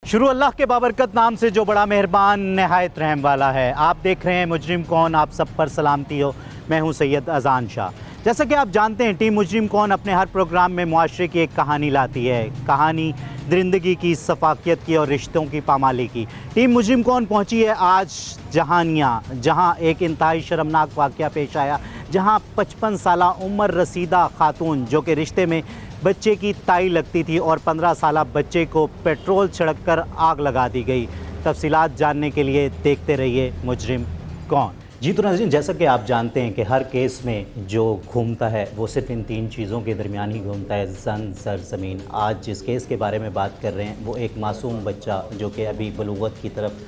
शुरू अल्लाह के बाबरकत नाम से जो बड़ा मेहरबान नहायत रहम वाला है। आप देख रहे हैं मुजरिम कौन, आप सब पर सलामती हो। मैं हूं सैयद अजान शाह। जैसा कि आप जानते हैं, टीम मुजरिम कौन अपने हर प्रोग्राम में मुआशरे की एक कहानी लाती है। कहानी दरिंदगी की, सफाकियत की और रिश्तों की पामाली की। टीम मुजरिम कौन पहुंची है आज जहानिया, जहां एक इंतहाई शर्मनाक वाक़या पेश आया, जहां 55 साला उम्र रसीदा खातून जो कि रिश्ते में बच्चे की ताई लगती थी और 15 साला बच्चे को पेट्रोल छिड़क कर आग लगा दी गई। तफसीलात जानने के लिए देखते रहिए मुजरिम कौन। जी तो नाज़रीन, जैसा कि आप जानते हैं कि हर केस में जो घूमता है वो सिर्फ इन 3 चीज़ों के दरमियान ही घूमता है, ज़न, सर, ज़मीन। आज जिस केस के बारे में बात कर रहे हैं वो एक मासूम बच्चा जो कि अभी बलूगत की तरफ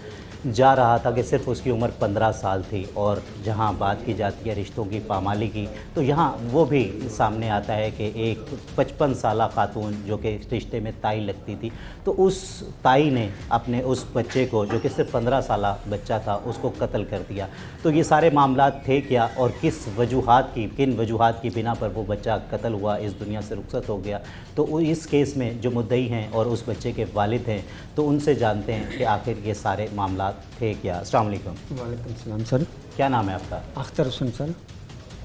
जा रहा था कि सिर्फ उसकी उम्र 15 साल थी। और जहां बात की जाती है रिश्तों की पामाली की, तो यहाँ वो भी सामने आता है कि एक 55 साला खातून जो कि रिश्ते में ताई लगती थी, तो उस ताई ने अपने उस बच्चे को जो कि सिर्फ 15 साला बच्चा था उसको कत्ल कर दिया। तो ये सारे मामलात थे क्या और किन वजूहात की बिना पर वो बच्चा कत्ल हुआ, इस दुनिया से रुखसत हो गया। तो इस केस में जो मुद्दई हैं और उस बच्चे के वालिद हैं, तो उनसे जानते हैं कि आखिर ये सारे मामलात थे क्या। अस्सलाम वालेकुम। वालेकुम सलाम सर। क्या नाम है आपका? अख्तर हुसैन सर।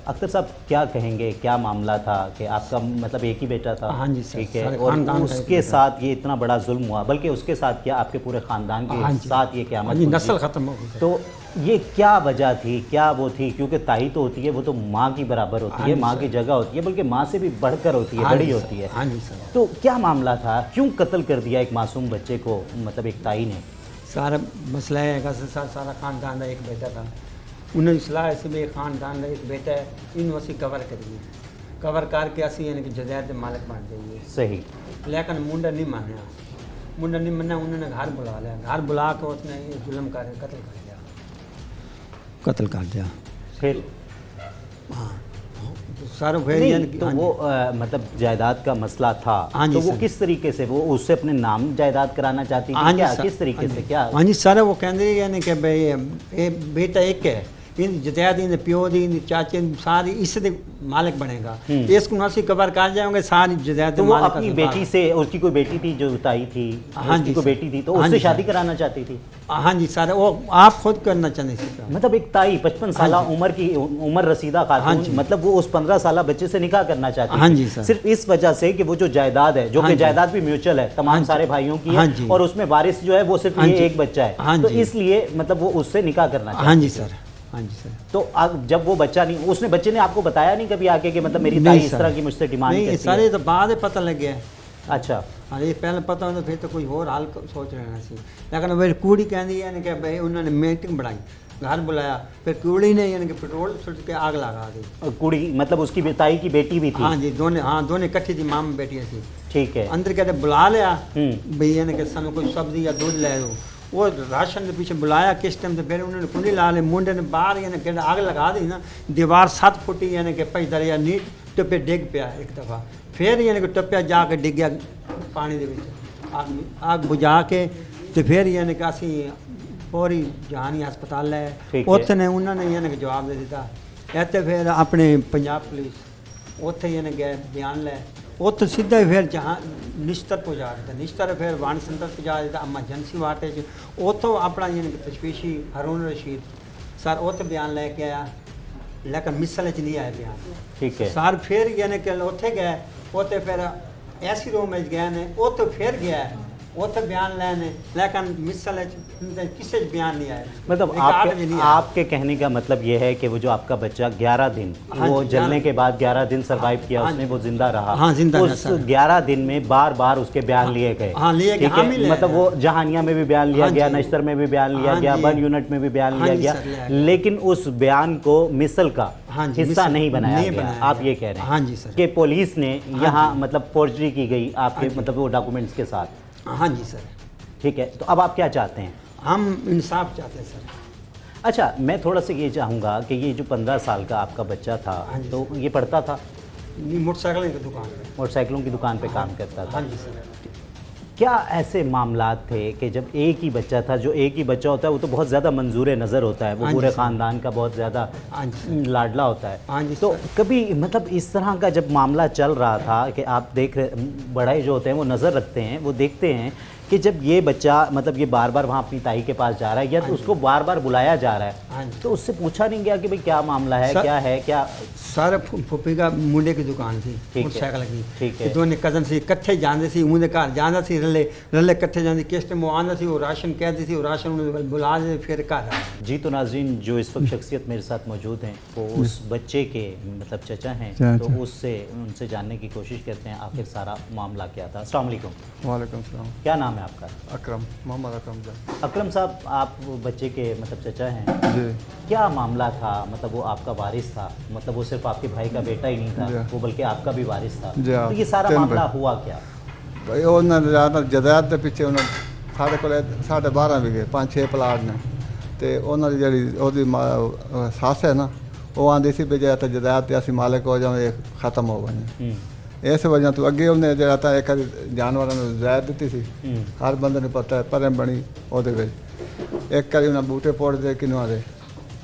अख्तर साहब, क्या कहेंगे, क्या मामला था कि आपका मतलब एक ही बेटा था? हाँ जी सर। ठीक है, और उसके साथ ये इतना बड़ा जुल्म हुआ, बल्कि उसके साथ क्या आपके पूरे ख़ानदान के साथ ये क्या नस्ल ख़त्म हो गई। तो ये क्या वजह थी, क्या वो थी? क्योंकि ताई तो होती है, वो तो माँ की बराबर होती है, माँ की जगह होती है, बल्कि माँ से भी बढ़कर होती है, बड़ी होती है। हाँ जी सर। तो क्या मामला था, क्यों कत्ल कर दिया एक मासूम बच्चे को, मतलब एक ताई ने? सारा मसला है कि सारा ख़ानदान का एक बेटा था। उन्हें सलाह ऐसे भी ख़ानदान का एक बेटा है, इन वसी कवर करिए, कवर करके असी यानी कि जजायत के मालिक बन जाइए। सही। लेकिन मुंडा नहीं माना, उन्होंने घर बुला लिया, घर बुला के उसने ये जुल्म कर कत्ल कर दिया। फिर हाँ सर तो वो मतलब जायदाद का मसला था। तो वो किस तरीके से, वो उससे अपने नाम जायदाद कराना चाहती थी क्या, किस तरीके से, क्या? हाँ जी सर, वो कहते यानी कि भाई ये बेटा एक है, इन जजायद इन प्यो दी इन चाचे सारी इससे मालिक बनेगा, इसको नसी कवर कर जाएंगे सारी जजायद। तो वो अपनी बेटी से, उसकी कोई बेटी थी जो ताई थी, हाँ जी कोई बेटी थी, तो उससे शादी कराना चाहती थी? हाँ जी सर, वो आप खुद करना चाहते थे। मतलब एक ताई 55 साल उम्र रसीदा खातून, मतलब वो उस 15 साल बच्चे से निकाह करना चाहती थी। हाँ जी सर। सिर्फ इस वजह से कि वो जो जायदाद है, जो कि जायदाद भी म्यूचुअल है, तमाम सारे भाइयों की है, और उसमें वारिस जो है वो सिर्फ ये एक बच्चा है, तो इसलिए मतलब वो उससे निकाह करना चाहती। हाँ जी सर। हाँ जी सर। तो जब वो बच्चा नहीं, उसने बच्चे ने आपको बताया नहीं कभी आके कि मतलब मेरी ताई इस तरह की मुझसे डिमांड करती है? सारे तो बाद में पता लग गया। अच्छा। हाँ, ये पहले पता होता फिर तो कोई और हाल सोच रहे सी, लेकिन मेरी कुड़ी कहती है कि भाई उन्होंने मीटिंग बनाई, घर बुलाया, फिर कुड़ी ने यानी कि पेट्रोल छुट के आग लगा दी। कुड़ी मतलब उसकी ताई की बेटी भी थी? हाँ जी, दोनों इकट्ठी थी, माँ बेटियाँ थी। ठीक है। अंदर कहते बुला लिया भाई यानी कि सानू कोई सब्जी या दूध ले दो, वो राशन के पीछे बुलाया किस टाइम से, फिर उन्होंने कुंडी ला ली, मुंडे ने बाहर यानी कि आग लगा दी ना, दीवार 7 फुटी यानी कि पई दरिया नीट टप्पे डिग पिया एक दफ़ा, फिर यानी कि टप्पिया जाके डिग गया पानी के विच, आग बुझा के तो फिर यानी कि असी पूरी जहानी हस्पताल है उत्थे उन्होंने यानी कि जवाब दे दिता। इतने फिर अपने पंजाब पुलिस उत्थे यानी गए बयान लै, उत्थे सीधा ही फिर जहाँ निश्तर पहुँचा देता, निश्तर फिर वन सेंटर पहुँचा देता एमरजेंसी वार्ड च, उतों अपना यानी कि तशवीशी हरून रशीद सर उत्थे बयान लेके आया, लेकिन मिसल च नहीं आया बयान। ठीक है सर फिर यानी कि उत्थे गए, उत्थे फिर ऐसी रूम गए ने, उत्थे फिर गया उत्थे बयान लेने, लेकिन मिसल किसी बयान नहीं आया। मतलब आपके कहने का मतलब ये है कि वो जो आपका बच्चा 11 दिन वो जलने के बाद 11 दिन सरवाइव किया उसने, वो जिंदा रहा। हाँ, जिंदा उस 11 दिन में बार बार उसके बयान लिए गए। ठीक है, मतलब वो जहानिया में भी बयान लिया गया, नश्तर में भी बयान लिया गया, 1 यूनिट में भी बयान लिया गया, लेकिन उस बयान को मिसल का हिस्सा नहीं बनाया गया। आप ये कह रहे हैं? हाँ जी सर। कि पुलिस ने यहाँ मतलब फोर्जरी की गई आपके मतलब वो डॉक्यूमेंट्स के साथ? हाँ जी सर। ठीक है, तो अब आप क्या चाहते हैं? हम इंसाफ चाहते हैं सर। अच्छा, मैं थोड़ा सा ये चाहूँगा कि ये जो 15 साल का आपका बच्चा था, तो ये पढ़ता था? मोटरसाइकिलों की दुकान पे, मोटरसाइकिलों की दुकान पे काम करता था। हाँ जी सर। क्या ऐसे मामलात थे कि जब एक ही बच्चा था, जो एक ही बच्चा होता है वो तो बहुत ज़्यादा मंजूर नज़र होता है, वो पूरे ख़ानदान का बहुत ज़्यादा लाडला होता है, तो कभी मतलब इस तरह का जब मामला चल रहा था कि आप देख रहे, बड़े जो होते हैं वो नज़र रखते हैं, वो देखते हैं कि जब ये बच्चा मतलब ये बार बार वहाँ अपनी ताई के पास जा रहा है या तो उसको बार बार बुलाया जा रहा हाँ है जी। तो उससे पूछा नहीं गया कि भाई क्या मामला है, सर- क्या है, क्या? सारे फुप्पी का मुंडे की दुकान थी ठीक है, मोटरसाइकिल की। ठीक है। ते दोने कजन सी इकट्ठे जाते सी उनके घर जाना सी रले रले इकट्ठे जाते किस टाइम वो आना सी वो राशन कहती सी वो राशन उन्हें बुला दे फिर घर आए। जी तो नाज़रीन जो इस वक्त शख्सियत मेरे साथ मौजूद हैं वो उस बच्चे के मतलब चचा हैं, तो उससे उनसे जानने की कोशिश करते हैं आखिर सारा मामला क्या था। अस्सलाम वालेकुम। वालेकुम सलाम। क्या नाम है आपका? अकरम, मोहम्मद अकरम जान। अकरम साहब, आप वो बच्चे के मतलब चचा हैं, जी क्या मामला था? मतलब वो आपका वारिस था, मतलब वो सिर्फ आपके भाई का बेटा ही नहीं जी। था, वो बल्कि आपका भी वारिस था। जी हाँ, तो ये सारा तीन मामला भाई। हुआ क्या? भाई उन्होंने ज़्यादा जदाद के पिछे उन्होंने साढ़े को 12.5 विगे 5-6 प्लाट ने तो उन्होंने जी सस है ना वो आँदी सी भी जो जदाद से असं मालिक हो जाए ख़त्म हो वजे इस वजह तो अगे उन्हें जो एक जानवरों ने जायद दी सी हर बंद ने पता है पर बनी वो एक करी उन्हें बूटे पोड़ दे किनवा दे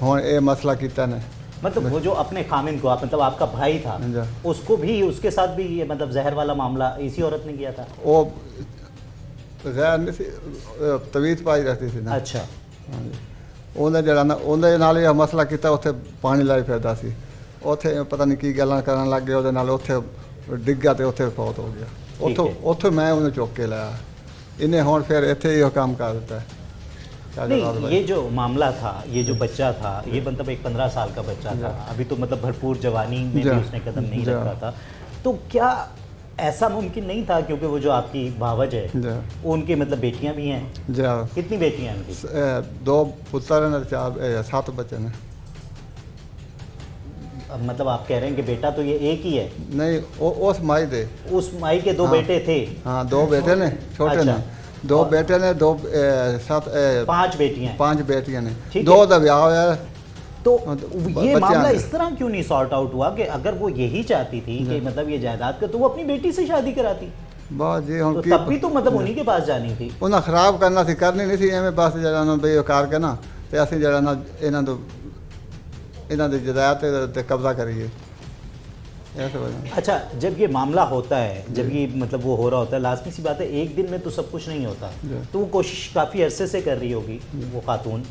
हुण ये मसला किया ने मतलब वो जो अपने खामिन को मतलब आपका भाई था जी। उसको भी उसके साथ भी ये मतलब जहर वाला मामला इसी औरत ने किया था? वो जहर नहीं सी तवीज़ पाई रहती थी ना। अच्छा। हाँ जी ਉਹਨੇ ਜਿਹੜਾ ਨਾ ਉਹਦੇ ਨਾਲ ਇਹ ਮਸਲਾ ਕੀਤਾ ਉੱਥੇ ਪਾਣੀ ਲਾਈ ਫਿਰਦਾ ਸੀ ਉੱਥੇ ਪਤਾ ਨਹੀਂ ਕੀ ਗੱਲਾਂ ਕਰਨ ਲੱਗ ਗਏ ਉਹਦੇ ਨਾਲ ਉੱਥੇ ਡਿੱਗਾ ਤੇ ਉੱਥੇ ਫੌਤ ਹੋ ਗਿਆ ਉੱਥੇ ਮੈਂ ਉਹਨੂੰ ਚੁੱਕ ਕੇ ਲਾਇਆ ਇਹਨੇ ਹੁਣ ਫਿਰ ਇੱਥੇ ਹੀ ਉਹ ਕੰਮ ਕਰ ਦਿੱਤਾ नहीं ये जो मामला था, ये जो बच्चा था, ये मतलब एक 15 साल का बच्चा था, अभी तो मतलब भरपूर जवानी में भी उसने कदम नहीं रखा था, तो क्या ऐसा मुमकिन नहीं था क्योंकि वो जो आपकी भावज है वो उनकी मतलब बेटियां भी हैं? जी कितनी बेटियां हैं उनकी? 2 पुत्र ने 7 बच्चे ने। अब मतलब आप कह रहे हैं कि बेटा तो ये एक ही है? नहीं उस माई दे उस माई के 2 बेटे थे? हाँ 2 बेटे ने छोटे अच्छा। ने 2 बेटे ने 2 7 5 बेटियां हैं। 5 बेटियां ने ठीक 2 है। का ब्याह होया तो ब- ये बच्चे मामला आगे। इस तरह क्यों नहीं सॉर्ट आउट हुआ कि अगर वो यही चाहती थी कि मतलब ये जायदाद का तो वो अपनी बेटी से शादी कराती, बहुत जी तो हम तब भी तो मतलब उन्हीं के पास जानी थी। ਉਹਨਾਂ ਖਰਾਬ ਕਰਨਾ ਸੀ ਕਰਨੀ ਨਹੀਂ ਸੀ ਐਵੇਂ ਬਸ ਜਿਹੜਾ ਨਾ ਬਈ ਉਹ ਕਰਕੇ ਨਾ ਤੇ ਅਸੀਂ ਜਿਹੜਾ ਨਾ ਇਹਨਾਂ ਦੇ ਜਾਇਦਾਦ ਤੇ ਕਬਜ਼ਾ ਕਰੀਏ ਇਸ ਵਜ੍ਹਾ अच्छा, जब ये मामला होता है, जब ये मतलब वो हो रहा होता है, लाजमी सी बात है एक दिन में तो सब कुछ नहीं होता, जी। तो वो कोशिश काफ़ी अरसे से कर रही होगी वो खातून,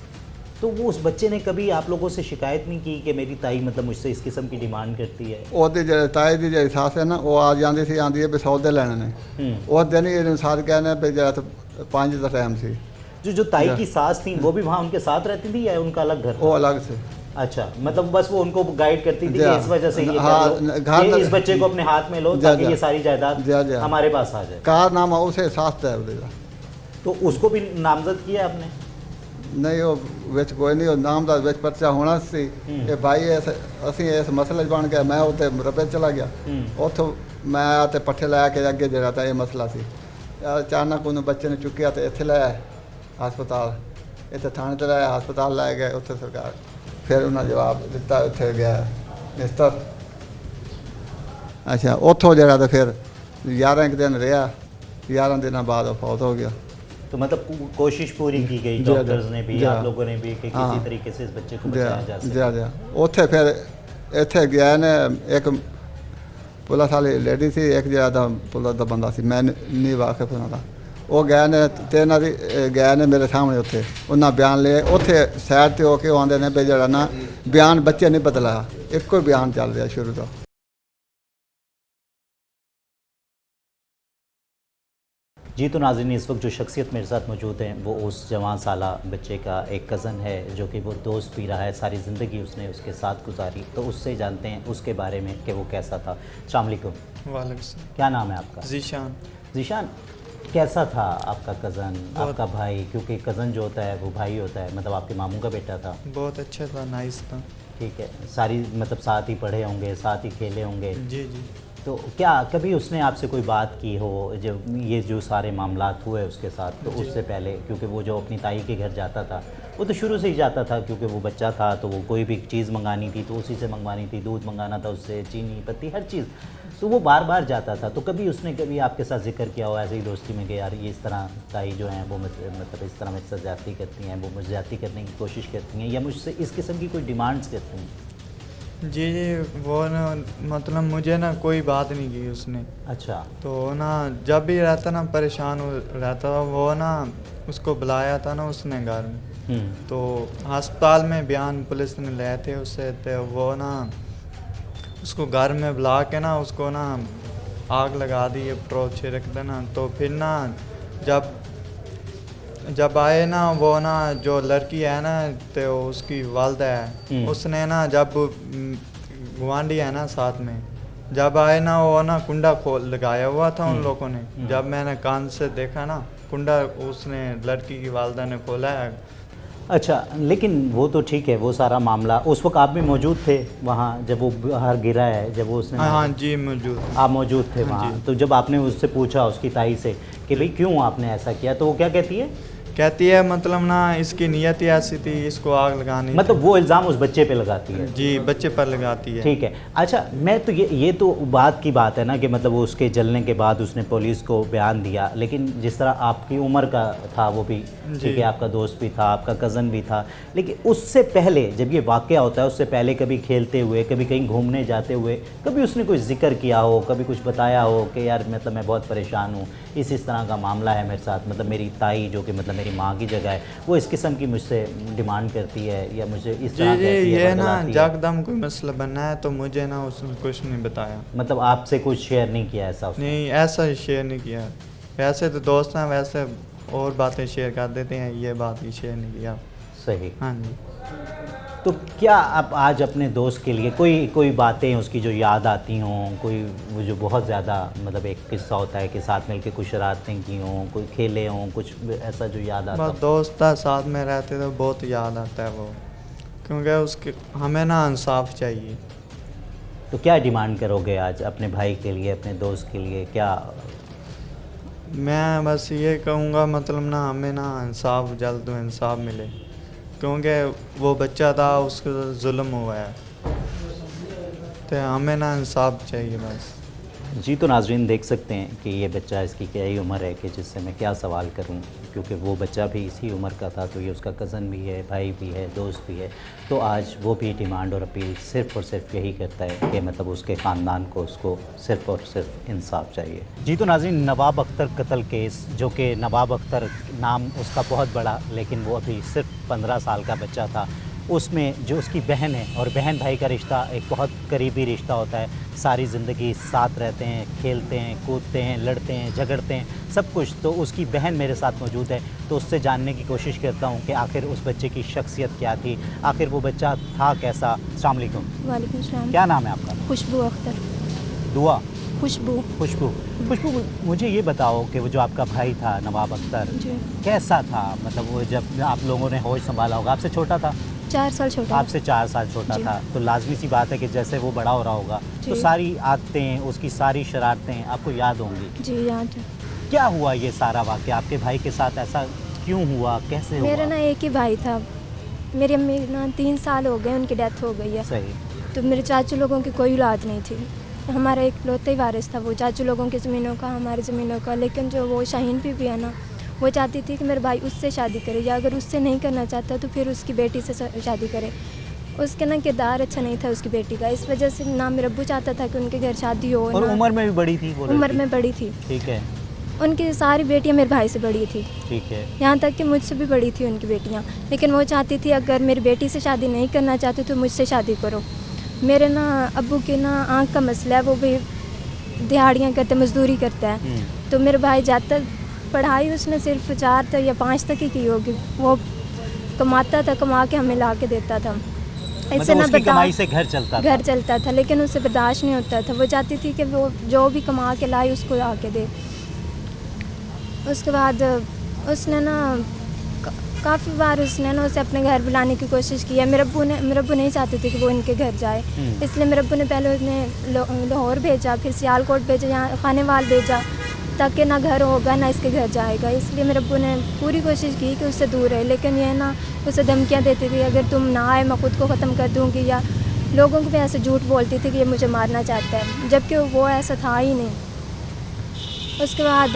तो वो उस बच्चे ने कभी आप लोगों से शिकायत नहीं की कि मेरी ताई मतलब मुझसे इस किस्म की डिमांड करती है? ਉਹਦੇ ਜਿਹੜੇ ਤਾਏ ਦੀ ਜਿਹੜੀ ਸੱਸ ਹੈ ਨਾ ਉਹ ਆ ਜਾਂਦੀ ਸੀ ਆਂਦੀ ਹੈ ਵੀ ਸੌਦੇ ਲੈਣੇ ਨੇ ਉਸ ਦਿਨ ਹੀ ਇਹਨੂੰ ਸਾਥ ਕਹਿੰਦੇ ਵੀ ਜਿਹੜਾ 5 ਦਾ ਟਾਈਮ ਸੀ जो ताई की सास थी वो भी वहाँ उनके साथ रहती थी या उनका अलग घर था? ਉਹ ਅਲੱਗ ਸੀ। अच्छा, मतलब बस वो उनको गाइड करती थी जी कि हाँ। इस वजह से ये हाँ, कर लो, घर ये तक- इस बच्चे को अपने हाथ में लो जी, ताकि जी। ये सारी जी, जायदाद जी। हमारे पास आ जाए। कारनामा ਉਸੇ ਸੱਸ ਦਾ ਹੈ ਉਹਦੇ ਦਾ। तो उसको भी नामजद किया आपने? ਨਹੀਂ ਉਹ ਵਿੱਚ ਕੋਈ ਨਹੀਂ ਉਹ ਨਾਮ ਦਾ ਵਿੱਚ ਪਰਚਾ ਹੋਣਾ ਸੀ ਇਹ ਭਾਈ ਅਸੀਂ ਇਸ ਮਸਲੇ 'ਚ ਬਣ ਕੇ ਮੈਂ ਉੱਥੇ ਰਪੇ ਚਲਾ ਗਿਆ ਉੱਥੋਂ ਮੈਂ ਤੇ ਪੱਠੇ ਲੈ ਕੇ ਅੱਗੇ ਜਿਹੜਾ ਤਾਂ ਇਹ ਮਸਲਾ ਸੀ ਅਚਾਨਕ ਉਹਨੂੰ ਬੱਚੇ ਨੂੰ ਚੁੱਕਿਆ ਤੇ ਇੱਥੇ ਲੈ ਆਏ ਹਸਪਤਾਲ ਇੱਥੇ ਥਾਣੇ ਤੇ ਲੈ ਆਏ ਹਸਪਤਾਲ ਲੈ ਗਏ ਉੱਥੇ ਸਰਕਾਰ ਫਿਰ ਉਹਨਾਂ ਜਵਾਬ ਦਿੱਤਾ ਉੱਥੇ ਗਿਆ ਨਿਸਤਰ ਅੱਛਾ ਉੱਥੋਂ ਜਿਹੜਾ ਤਾਂ ਫਿਰ 11 ਦਿਨ ਰਿਹਾ 11 ਦਿਨਾਂ ਬਾਅਦ ਉਹ ਫੌਤ ਹੋ ਗਿਆ। तो मतलब कोशिश पूरी की गई, जी, डॉक्टर्स ने भी जी, आप लोगों ने भी कि किसी हाँ। तरीके से इस बच्चे को बचाया जा सके। ਜਾ ਜਾ ਉੱਥੇ ਫਿਰ ਇੱਥੇ ਗਿਆ ਨੇ ਇੱਕ ਪੁਲਿਸ ਵਾਲੀ ਲੇਡੀ ਸੀ ਇੱਕ ਜਿਹੜਾ ਦਾ ਪੁਲਿਸ ਦਾ ਬੰਦਾ ਸੀ ਮੈਂ ਨਹੀਂ ਵਾਕਿਫ ਉਹਨਾਂ ਦਾ ਉਹ ਗਏ ਨੇ ਤੇ ਇਹਨਾਂ ਦੀ ਗਏ ਨੇ ਮੇਰੇ ਸਾਹਮਣੇ ਉੱਥੇ ਉਹਨਾਂ ਬਿਆਨ ਲਏ ਉੱਥੇ ਸਾਈਡ ਤੇ ਹੋ ਕੇ ਉਹ ਆਉਂਦੇ ਨੇ ਵੀ ਜਿਹੜਾ ਨਾ ਬਿਆਨ ਬੱਚੇ ਨਹੀਂ ਬਦਲਾਇਆ ਇੱਕੋ ਹੀ ਬਿਆਨ ਚੱਲ ਰਿਹਾ ਸ਼ੁਰੂ ਤੋਂ। जी तो नाज़रीन इस वक्त जो शख्सियत मेरे साथ मौजूद हैं वो उस जवान साला बच्चे का एक कज़न है जो कि वो दोस्त भी रहा है, सारी ज़िंदगी उसने उसके साथ गुजारी, तो उससे जानते हैं उसके बारे में कि वो कैसा था। अस्सलाम वालेकुम। वालेकुम। क्या नाम है आपका? जीशान। जीशान, कैसा था आपका कज़न, आपका भाई? क्योंकि कज़न जो होता है वो भाई होता है, मतलब आपके मामू का बेटा था। बहुत अच्छा था, नाइस था। ठीक है, सारी मतलब साथ ही पढ़े होंगे, साथ ही खेले होंगे, जी जी। तो क्या कभी उसने आपसे कोई बात की हो जब ये जो सारे मामलात हुए उसके साथ, तो उससे पहले क्योंकि वो जो अपनी ताई के घर जाता था वो तो शुरू से ही जाता था क्योंकि वो बच्चा था, तो वो कोई भी चीज़ मंगानी थी तो उसी से मंगवानी थी, दूध मंगाना था उससे, चीनी पत्ती हर चीज़, तो वो बार बार जाता था। तो कभी उसने कभी आपके साथ जिक्र किया हो ऐसे ही दोस्ती में कि यार ये इस तरह ताई जो हैं वो मतलब इस तरह मुझसे ज़्यादती करती हैं, वो मुझे ज़्यादती करने की कोशिश करती हैं या मुझसे इस किस्म की कोई डिमांड्स करती हैं? जी जी, वो ना मतलब मुझे ना कोई बात नहीं की उसने। अच्छा। तो ना जब भी रहता ना परेशान हो रहता था, वो ना उसको बुलाया था ना उसने घर में। तो अस्पताल में बयान पुलिस ने लिए थे उससे, तो वो ना उसको घर में बुला के ना उसको ना आग लगा दी, पेट्रोल छिड़क देना। तो फिर ना जब जब आए ना वो ना जो लड़की है ना तो उसकी वालदा है, उसने ना जब गुआंढी है ना साथ में, जब आए ना वो ना कुंडा खोल लगाया हुआ था उन लोगों ने। जब मैंने कान से देखा ना कुंडा उसने लड़की की वालदा ने खोला है। अच्छा, लेकिन वो तो ठीक है, वो सारा मामला उस वक्त आप भी मौजूद थे वहाँ जब वो बाहर गिरा है, जब वो उसने हाँ जी मौजूद। आप मौजूद थे हाँ वहाँ। जी। तो जब आपने उससे पूछा उसकी ताई से कि भाई क्यों आपने ऐसा किया, तो वो क्या कहती है? कहती है मतलब ना इसकी नीयत ही ऐसी थी, इसको आग लगानी थी। मतलब वो इल्ज़ाम उस बच्चे पे लगाती है। जी, बच्चे पर लगाती है। ठीक है। अच्छा, मैं तो ये तो बात की बात है ना कि मतलब वो उसके जलने के बाद उसने पुलिस को बयान दिया, लेकिन जिस तरह आपकी उम्र का था वो भी, ठीक है, आपका दोस्त भी था, आपका कज़न भी था, लेकिन उससे पहले जब ये वाक़या होता है उससे पहले कभी खेलते हुए, कभी कहीं घूमने जाते हुए, कभी उसने कोई जिक्र किया हो, कभी कुछ बताया हो कि यार मतलब मैं बहुत परेशान हूँ, इस तरह का मामला है मेरे साथ, मतलब मेरी ताई जो कि मतलब मेरी माँ की जगह है वो इस किस्म की मुझसे डिमांड करती है या मुझे इस तरह जी कहती है, ये ना बतलाती है। जकदम कोई मसला बनना है तो मुझे ना उसने कुछ नहीं बताया। मतलब आपसे कुछ शेयर नहीं किया ऐसा उसने? नहीं, ऐसा शेयर नहीं किया। वैसे तो दोस्त हैं, वैसे और बातें शेयर कर देते हैं, ये बात ही शेयर नहीं किया। सही। हाँ जी। तो क्या आप आज अपने दोस्त के लिए कोई बातें उसकी जो याद आती हों, कोई वो जो बहुत ज़्यादा मतलब एक किस्सा होता है कि साथ मिलके कुछ शरारतें की हों, कोई खेले हों, कुछ ऐसा जो याद आता बस हो? दोस्त था, साथ में रहते तो बहुत याद आता है वो, क्योंकि उसके हमें ना इंसाफ चाहिए। तो क्या डिमांड करोगे आज अपने भाई के लिए, अपने दोस्त के लिए? क्या मैं बस ये कहूँगा मतलब ना हमें ना इंसाफ जल्द इंसाफ मिले, क्योंकि वो बच्चा था उसको जुल्म हुआ है, तो हमें ना इंसाफ चाहिए बस। जी, तो नाज़रीन देख सकते हैं कि ये बच्चा, इसकी क्या ही उम्र है कि जिससे मैं क्या सवाल करूं, क्योंकि वो बच्चा भी इसी उम्र का था, तो ये उसका कज़न भी है, भाई भी है, दोस्त भी है। तो आज वो भी डिमांड और अपील सिर्फ़ और सिर्फ यही करता है कि मतलब उसके ख़ानदान को उसको सिर्फ़ और सिर्फ इंसाफ चाहिए। जी, तो नाज़रीन नवाब अख्तर कत्ल केस, जो कि नवाब अख्तर नाम उसका बहुत बड़ा, लेकिन वो अभी सिर्फ 15 साल का बच्चा था, उसमें जो उसकी बहन है और बहन भाई का रिश्ता एक बहुत करीबी रिश्ता होता है। सारी ज़िंदगी साथ रहते हैं, खेलते हैं, कूदते हैं, लड़ते हैं, झगड़ते हैं, सब कुछ। तो उसकी बहन मेरे साथ मौजूद है, तो उससे जानने की कोशिश करता हूँ कि आखिर उस बच्चे की शख्सियत क्या थी, आखिर वो बच्चा था कैसा। अस्सलाम वालेकुम। वालेकुम सलाम। क्या नाम है आपका? खुशबू अख्तर। दुआ? खुशबू। खुशबू। खुशबू, मुझे ये बताओ कि वो जो आपका भाई था नवाब अख्तर, जी। कैसा था? मतलब वो जब आप लोगों ने होश संभाला होगा, आपसे छोटा था? 4 साल छोटा। आपसे 4 साल छोटा जी। था, तो लाजमी सी बात है कि जैसे वो बड़ा हो रहा होगा तो जी। सारी आदतें, उसकी सारी शरारतें आपको याद होंगी। जी याद है। क्या हुआ ये सारा वाक़या आपके भाई के साथ? ऐसा क्यों हुआ, कैसे हुआ? मेरा ना एक ही भाई था। मेरी अम्मी ना 3 साल हो गए, उनकी डेथ हो गई है। सही। तो मेरे चाचू लोगों की कोई औलाद नहीं थी। हमारा एक लौता ही वारिस था वो, चाचू लोगों की ज़मीनों का, हमारी ज़मीनों का। लेकिन जो वो शाहीन भी है ना, वो चाहती थी कि मेरा भाई उससे शादी करे, या अगर उससे नहीं करना चाहता तो फिर उसकी बेटी से शादी करे। उसका ना किरदार अच्छा नहीं था उसकी बेटी का, इस वजह से ना मेरा अब्बू चाहता था कि उनके घर शादी हो। और ना उम्र में भी बड़ी थी वो लड़की? उम्र में बड़ी थी। ठीक है। उनकी सारी बेटियां मेरे भाई से बड़ी थी, ठीक है। यहाँ तक कि मुझसे भी बड़ी थी उनकी बेटियां। लेकिन वो चाहती थी अगर मेरी बेटी से शादी नहीं करना चाहते तो मुझसे शादी करो। मेरे ना अब्बू की ना आँख का मसला है, वो भी दिहाड़ियाँ करते, मजदूरी करता है। तो मेरे भाई जब तक पढ़ाई उसने सिर्फ 4 तक या 5 तक ही की होगी, वो कमाता था, कमा के हमें ला के देता था। मतलब उसकी कमाई से घर चलता था? घर चलता था, लेकिन उससे बर्दाश्त नहीं होता था। वो चाहती थी कि वो जो भी कमा के लाए उसको आके दे। उसके बाद उसने ना काफ़ी बार उसने ना उसे अपने घर बुलाने की कोशिश की है। मेरे अब्बू नहीं चाहते थे कि वो इनके घर जाए, इसलिए मेरे अब्बू ने पहले उन्हें लाहौर भेजा, फिर सियालकोट भेजा, यहाँ खानेवाल भेजा, ताकि ना घर होगा ना इसके घर जाएगा। इसलिए मेरे अब्बू ने पूरी कोशिश की कि उससे दूर रहे, लेकिन यह ना उसे धमकियाँ देती थी, अगर तुम ना आए मैं ख़ुद को ख़त्म कर दूँगी, या लोगों को भी ऐसे झूठ बोलती थी कि ये मुझे मारना चाहता है, जबकि वो ऐसा था ही नहीं। उसके बाद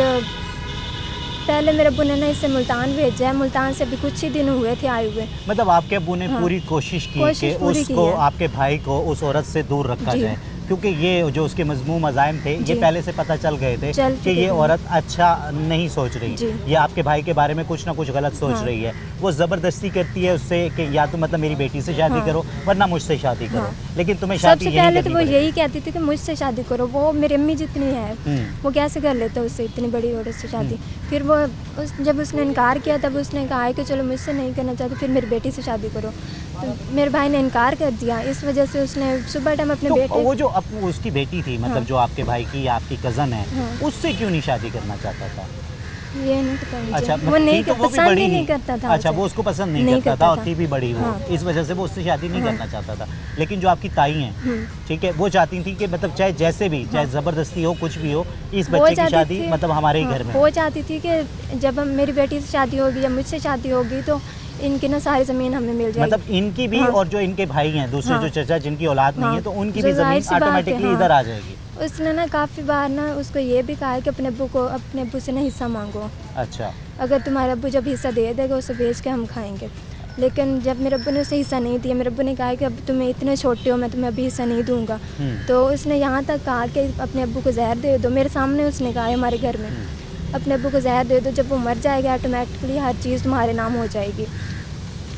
पहले मेरे अब्बू ने ना इसे मुल्तान भेजा है। मुल्तान से अभी कुछ ही दिन हुए थे आए हुए। मतलब आपके अब्बू ने पूरी कोशिश की कोशिश कि पूरी की उसको, है। आपके भाई को उस औरत से दूर रखा जी। जाए, क्योंकि ये जो उसके मजमूम अज़ाइम थे ये जी। पहले से पता चल गए थे चल कि चुके ये थे। औरत अच्छा नहीं सोच रही, जी। ये आपके भाई के बारे में कुछ ना कुछ गलत सोच हाँ। रही है। वो ज़बरदस्ती करती है उससे कि या तो मतलब मेरी बेटी से शादी हाँ। करो वरना मुझसे शादी करो, हाँ। लेकिन तुम्हें शादी सबसे यही पहले तो करनी वो पड़ेगी। यही कहती थी कि मुझसे शादी करो। वो मेरी अम्मी जितनी है हम्म। वो कैसे कर लेता उससे, इतनी बड़ी औरत से शादी। फिर वो जब उसने इनकार किया तब उसने कहा है कि चलो मुझसे नहीं करना चाहती, फिर मेरी बेटी से शादी करो। तो मेरे भाई ने इनकार कर दिया। इस वजह से उसने सुबह टाइम अपने तो बेटे वो जो उसकी बेटी थी, मतलब हाँ। जो आपके भाई की या आपकी कज़न है, हाँ। उससे क्यों नहीं शादी करना चाहता था? ये नहीं पता मुझे। अच्छा, वो नहीं थी तो वो भी पसंद बड़ी ही ही नहीं करता था अच्छा, उसे। वो उसको पसंद नहीं नहीं करता करता था और था। थी भी बड़ी वो, हाँ। इस वजह से वो उससे शादी नहीं हाँ। करना चाहता था। लेकिन जो आपकी ताई हैं, ठीक है, वो चाहती थी कि मतलब चाहे जैसे भी, चाहे ज़बरदस्ती हो, कुछ भी हो, इस वो बच्चे की चाहती शादी थी- मतलब हमारे ही हाँ, घर में। वो चाहती थी कि जब हम मेरी बेटी से शादी होगी या मुझसे शादी होगी तो इनकी ना सारी ज़मीन हमें मिल जाएगी। मतलब इनकी भी हाँ। और जो इनके भाई हैं दूसरे, हाँ। जो चचा जिनकी औलाद नहीं है, हाँ। तो उनकी जो भी जाहिर ज़मीन सी बात है, ऑटोमेटिकली हाँ। इधर आ जाएगी। उसने ना काफ़ी बार ना उसको ये भी कहा है कि अपने अब्बू से ना हिस्सा मांगो। अच्छा। अगर तुम्हारा अब्बू जब हिस्सा दे देगा उसे बेच के हम खाएंगे। लेकिन जब मेरे अब्बू ने उसे हिस्सा नहीं दिया, मेरे अब्बू ने कहा कि अब तुम्हें इतने छोटे हो, मैं तुम्हें अभी हिस्सा नहीं दूंगा। तो उसने यहाँ तक कहा कि अपने अब्बू को जहर दे दो। मेरे सामने उसने कहा है हमारे घर में, अपने अब्बू को जहर दे दो, जब वो मर जाएगा ऑटोमेटिकली हर चीज़ तुम्हारे नाम हो जाएगी।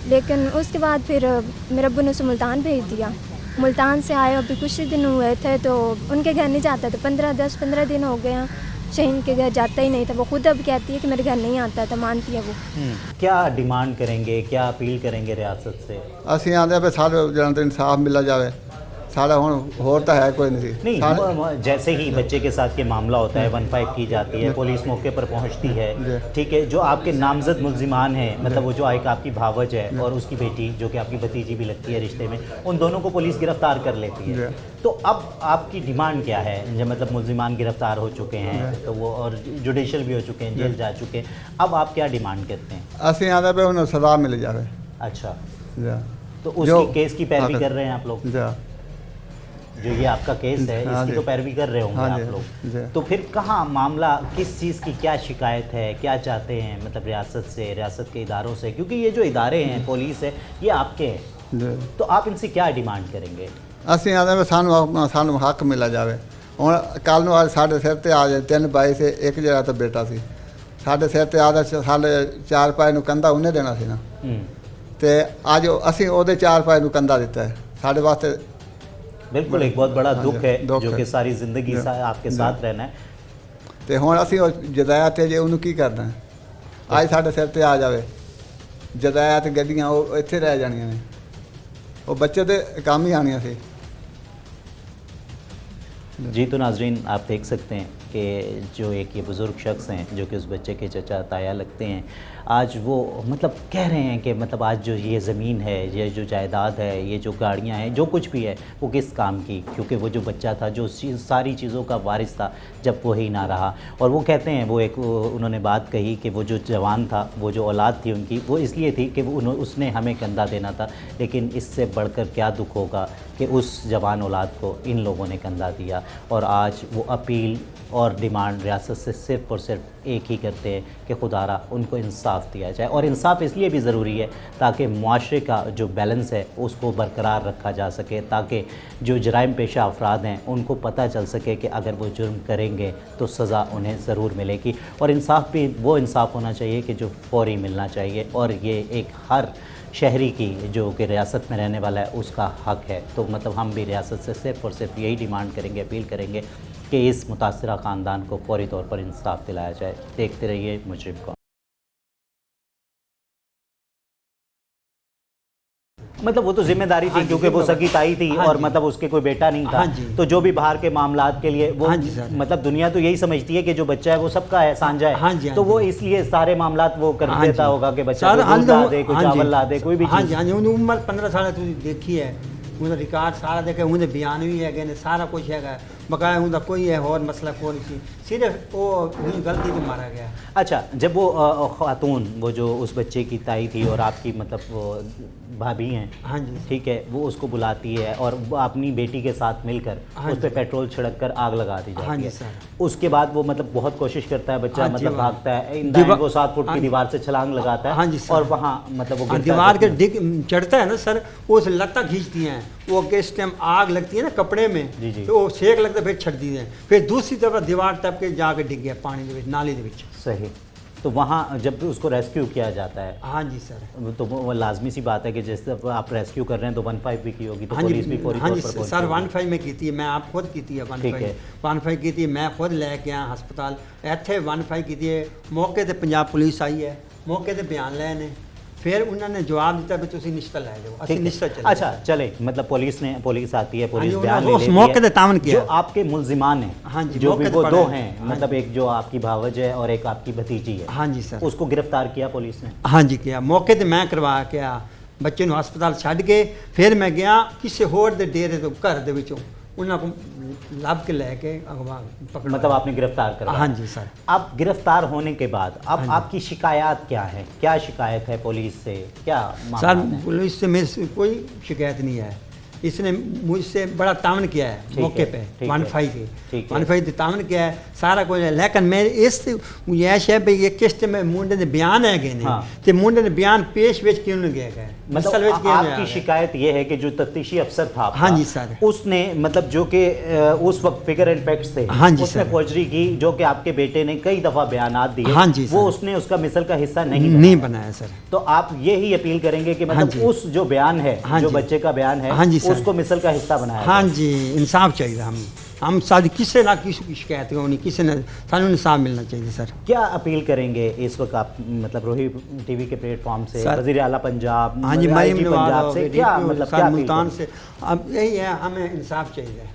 लेकिन उसके बाद फिर मेरे अब्बू ने उसे मुल्तान भेज दिया। मुल्तान से आए अभी कुछ ही दिन हुए थे तो उनके घर नहीं जाता था। 10-15 दिन हो गए हैं शहीन के घर जाता ही नहीं था। वो खुद अब कहती है कि मेरे घर नहीं आता था, मानती है वो। क्या डिमांड करेंगे, क्या अपील करेंगे रियासत से? ਅਸੀਂ ਆਂਦੇ ਵੀ ਸਾਰੇ ਜਨਾਂ ਤੋਂ ਇਨਸਾਫ ਮਿਲਿਆ ਜਾਵੇ। ਸਾਡਾ ਹੁਣ ਹੋਰ ਤਾਂ ਹੈ ਕੋਈ ਨਹੀਂ नहीं, ਸਾਰੇ जैसे ही बच्चे के साथ ये मामला होता है 15 की जाती है, पुलिस मौके पर पहुंचती है, जी। ठीक है, जो आपके नामजद मुल्जिमान हैं, मतलब वो जो एक आपकी भावज है और उसकी बेटी जो कि आपकी भतीजी भी लगती है रिश्ते में, उन दोनों को पुलिस गिरफ्तार कर लेती है। जी। तो अब आपकी डिमांड क्या है? जब मतलब मुल्जिमान गिरफ्तार हो चुके हैं तो वो और जुडिशल भी हो चुके हैं, जेल जा चुके हैं, अब आप क्या डिमांड करते हैं? ਅਸੀਂ ਆਂਦੇ ਵੀ ਉਹਨੂੰ ਸਜ਼ਾ ਮਿਲ ਜਾਵੇ। अच्छा, ਜਾ तो उसकी जो- केस की पैरवी हाँ, कर रहे हैं आप लोग? ਜਾ जो ये आपका केस है हाँ इसकी जी। तो पैरवी कर रहे होंगे हाँ आप जी, लोग, जी। तो फिर कहाँ मामला, किस चीज़ की क्या शिकायत है, क्या चाहते हैं मतलब रियासत से, रियासत के इदारों से? क्योंकि ये जो इदारे हैं, पुलिस है, ये आपके हैं, ਜਾ तो आप इनसे क्या डिमांड करेंगे? ਅਸੀਂ ਆਂਦੇ ਵੀ ਸਾਨੂੰ ਹੱਕ ਮਿਲਿਆ ਜਾਵੇ। ਹੁਣ ਕੱਲ ਨੂੰ ਅੱਜ ਸਾਡੇ ਸਿਰ ਤੇ ਆ ਜਾਏ 3 ਬਾਈ ਸੇ ਇੱਕ ਜਿਹੜਾ ਤਾਂ ਬੇਟਾ ਸੀ ਸਾਡੇ ਸਿਰ ਤੇ ਆਦਾ ਸਾਡੇ 4 ਪਾਏ ਨੂੰ ਕੰਧਾ ਉਹਨੇ ਦੇਣਾ ਸੀ ਨਾ, ਤੇ ਅੱਜ ਅਸੀਂ ਉਹਦੇ 4 ਪਾਏ ਨੂੰ ਕੰਧਾ ਦਿੱਤਾ ਹੈ। ਸਾਡੇ ਵਾਸਤੇ बिल्कुल एक बहुत बड़ा हाँ दुख जी, है दुख जो है। कि सारी ज़िंदगी जी, आपके जी। साथ रहना है। ਤੇ ਹੁਣ ਅਸੀਂ ਉਹ ਜਦਾਇਤ ਤੇ ਜੇ ਉਹਨੂੰ ਕੀ ਕਰਨਾ ਹੈ? ਅੱਜ ਸਾਡੇ ਸਿਰ ਤੇ ਆ ਜਾਵੇ ਜਦਾਇਤ ਗੱਡੀਆਂ ਉਹ ਇੱਥੇ ਰਹਿ ਜਾਣੀਆਂ ਨੇ, ਉਹ ਬੱਚੇ ਤੇ ਕੰਮ ਹੀ ਆਣੀਆਂ ਸੀ। जी, तो नाजरीन आप देख सकते हैं कि जो एक ये बुज़ुर्ग शख्स हैं जो कि उस बच्चे के चचा ताया लगते हैं, आज वो मतलब कह रहे हैं कि मतलब आज जो ये ज़मीन है, ये जो जायदाद है, ये जो गाड़ियाँ हैं, जो कुछ भी है वो किस काम की, क्योंकि वो जो बच्चा था जो सारी चीज़ों का वारिस था जब वो ही ना रहा। और वो कहते हैं, उन्होंने बात कही कि वो जो जवान था, वो जो औलाद थी उनकी, वो इसलिए थी कि उसने हमें कंधा देना था, लेकिन इससे बढ़कर क्या दुख होगा कि उस जवान औलाद को इन लोगों ने कंधा दिया। और आज वो अपील और डिमांड रियासत से सिर्फ़ और सिर्फ एक ही करते हैं कि खुदारा उनको इंसाफ दिया जाए। और इंसाफ इसलिए भी ज़रूरी है ताकि मुआशरे का जो बैलेंस है उसको बरकरार रखा जा सके, ताकि जो जराइम पेशा अफराद हैं उनको पता चल सके कि अगर वो जुर्म करेंगे तो सज़ा उन्हें ज़रूर मिलेगी। और इंसाफ भी वो इंसाफ होना चाहिए कि जो फ़ौरी मिलना चाहिए, और ये एक हर शहरी की जो कि रियासत में रहने वाला है उसका हक़ है। तो मतलब हम भी रियासत से सिर्फ़ और सिर्फ यही डिमांड करेंगे, अपील करेंगे कि इस मुतासरा ख़ानदान को फ़ौरी तौर पर इंसाफ दिलाया जाए। देखते रहिए मुजरिम कौन। मतलब वो तो जिम्मेदारी थी, हाँ जी, क्योंकि वो जिम्मेदारी। सगी ताई थी, हाँ और जी। मतलब उसके कोई बेटा नहीं था। हाँ जी। तो जो भी बाहर के मामलात के लिए वो हाँ जी सर। मतलब दुनिया तो यही समझती है कि जो बच्चा है वो सबका है, साझा है। हाँ जी, हाँ तो वो जी। इसलिए सारे मामलात वो कर हाँ देता जी। होगा कि बच्चा सर, को दूध ला हाँ दे, कोई जी। चावल ला दे, कोई भी हाँ चीज़। जी, हाँ जी, उन्हें उम्र 15 साल तुझे देखी है, उन्हें रिकॉर्ड सारा देखे, उन्हें बयान भी है, सारा कुछ है। बकाया उनका कोई है और मसला कोई नहीं, सिर्फ वो उनकी गलती से मारा गया। अच्छा, जब वो खातून, वो जो उस बच्चे की ताई थी और आपकी मतलब वो भाभी हैं, हाँ जी, ठीक है, वो उसको बुलाती है और वो अपनी बेटी के साथ मिलकर हाँ उस पर जी। पेट्रोल छिड़क कर आग लगा दी हाँ जाती जी है। सर। उसके बाद वो मतलब बहुत कोशिश करता है बच्चा, हाँ जी, मतलब वहाँ। भागता है, इन दाएं को 7 फुट हाँ की जी। दीवार से छलांग लगाता है। हाँ जी सर। और वहाँ मतलब वो हाँ, गिरता है दीवार के जख्मी। डिग चढ़ता है ना सर, वो उस लत्ता खींचती हैं, वो किस टाइम आग लगती है ना कपड़े में, जी, जी। तो वो सेक लगता है, फिर छट दी हैं, फिर दूसरी तरफ दीवार टप के जाके डिग गया पानी के नाली के विच। सही। तो वहाँ जब भी उसको रेस्क्यू किया जाता है, हाँ जी सर। तो वो लाजमी सी बात है कि जैसे आप रेस्क्यू कर रहे हैं तो 15 भी की होगी, तो हाँ पुलिस भी जी, फौरी हाँ तौर जी पर पहुंची सर, होगी। 15 में की थी, मैं आप खुद की थी 15 ठीक है। 15 की थी, मैं खुद लेके आया हस्पताल, ਇੱਥੇ 15 की थी, मौके ਤੇ पंजाब पुलिस आई है, मौके ਤੇ बयान लए ने, फिर उन्होंने जवाब दिता भी तुसी निश्चित लै जाओ, ठीक ਅਸੀਂ है। निश्चित चले अच्छा चले, मतलब पुलिस आती है, पुलिस हाँ जी, बयान उन्होंने ले उस लेती मौके है। पे तामन किया। जो आपके मुल्जिमान हैं, हाँ जी, जो मौके भी पे वो पड़े दो हैं। हैं, हाँ मतलब जी। एक जो आपकी भावज है और एक आपकी भतीजी है, हाँ जी सर। उसको गिरफ्तार किया पुलिस ने। हाँ जी किया, मौके ਤੇ मैं करवा के आ ਬੱਚੇ ਨੂੰ ਹਸਪਤਾਲ ਛੱਡ ਕੇ ਫਿਰ ਮੈਂ ਗਿਆ ਕਿਸੇ ਹੋਰ ਦੇ ਡੇਰੇ ਤੋਂ ਘਰ ਦੇ ਵਿੱਚੋਂ ਉਹਨਾਂ ਕੋਲ ਲੱਭ ਕੇ ਲੈ ਕੇ ਅਗਵਾ पकड़, मतलब आपने गिरफ्तार करवाया। हाँ जी सर। अब गिरफ्तार होने के बाद अब हाँ जी। आपकी शिकायत क्या है, क्या शिकायत है पुलिस से, क्या सर मामला है? पुलिस से मेरे से कोई शिकायत नहीं है, इसने मुझसे बड़ा तामन किया है ठीक मौके है, पे ठीक 15 है, के ठीक है। 15 तामन किया है सारा कुछ है, लेकिन मैं इस गुंजाइश है भाई ये किस्त में मुंडे ने बयान है गए हाँ। ने ते मुंडे ने बयान पेश वेच क्यों नहीं गया गया मतलब आपकी शिकायत ये है कि जो तफ्तीशी अफसर था आपका, हाँ जी सर। उसने मतलब जो कि उस वक्त फिगर एंड फैक्ट्स थे, हाँ जी उसने सर। फौजरी की, जो कि आपके बेटे ने कई दफा बयानात दिए, हाँ जी वो सर। उसने उसका मिसल का हिस्सा नहीं नहीं बनाया। बनाया सर। तो आप ये ही अपील करेंगे कि हाँ मतलब जी। उस जो बयान है, हाँ जो जी। बच्चे का बयान है, हाँ जी सर। उसको मिसल का हिस्सा बनाया हाँ जाए। जी इंसाफ चाहिए हम साथ किसी ना किसी की शिकायत होनी, किसी ने सानू इंसाफ मिलना चाहिए सर। क्या अपील करेंगे इस वक्त आप, मतलब रोही टीवी के प्लेटफॉर्म से, सर- वजीर आला पंजाब, हाँ जी IG मरीम पंजाब से, क्या मतलब क्या अपील मुल्तान करेंगे? से अब यही है, हमें इंसाफ चाहिए।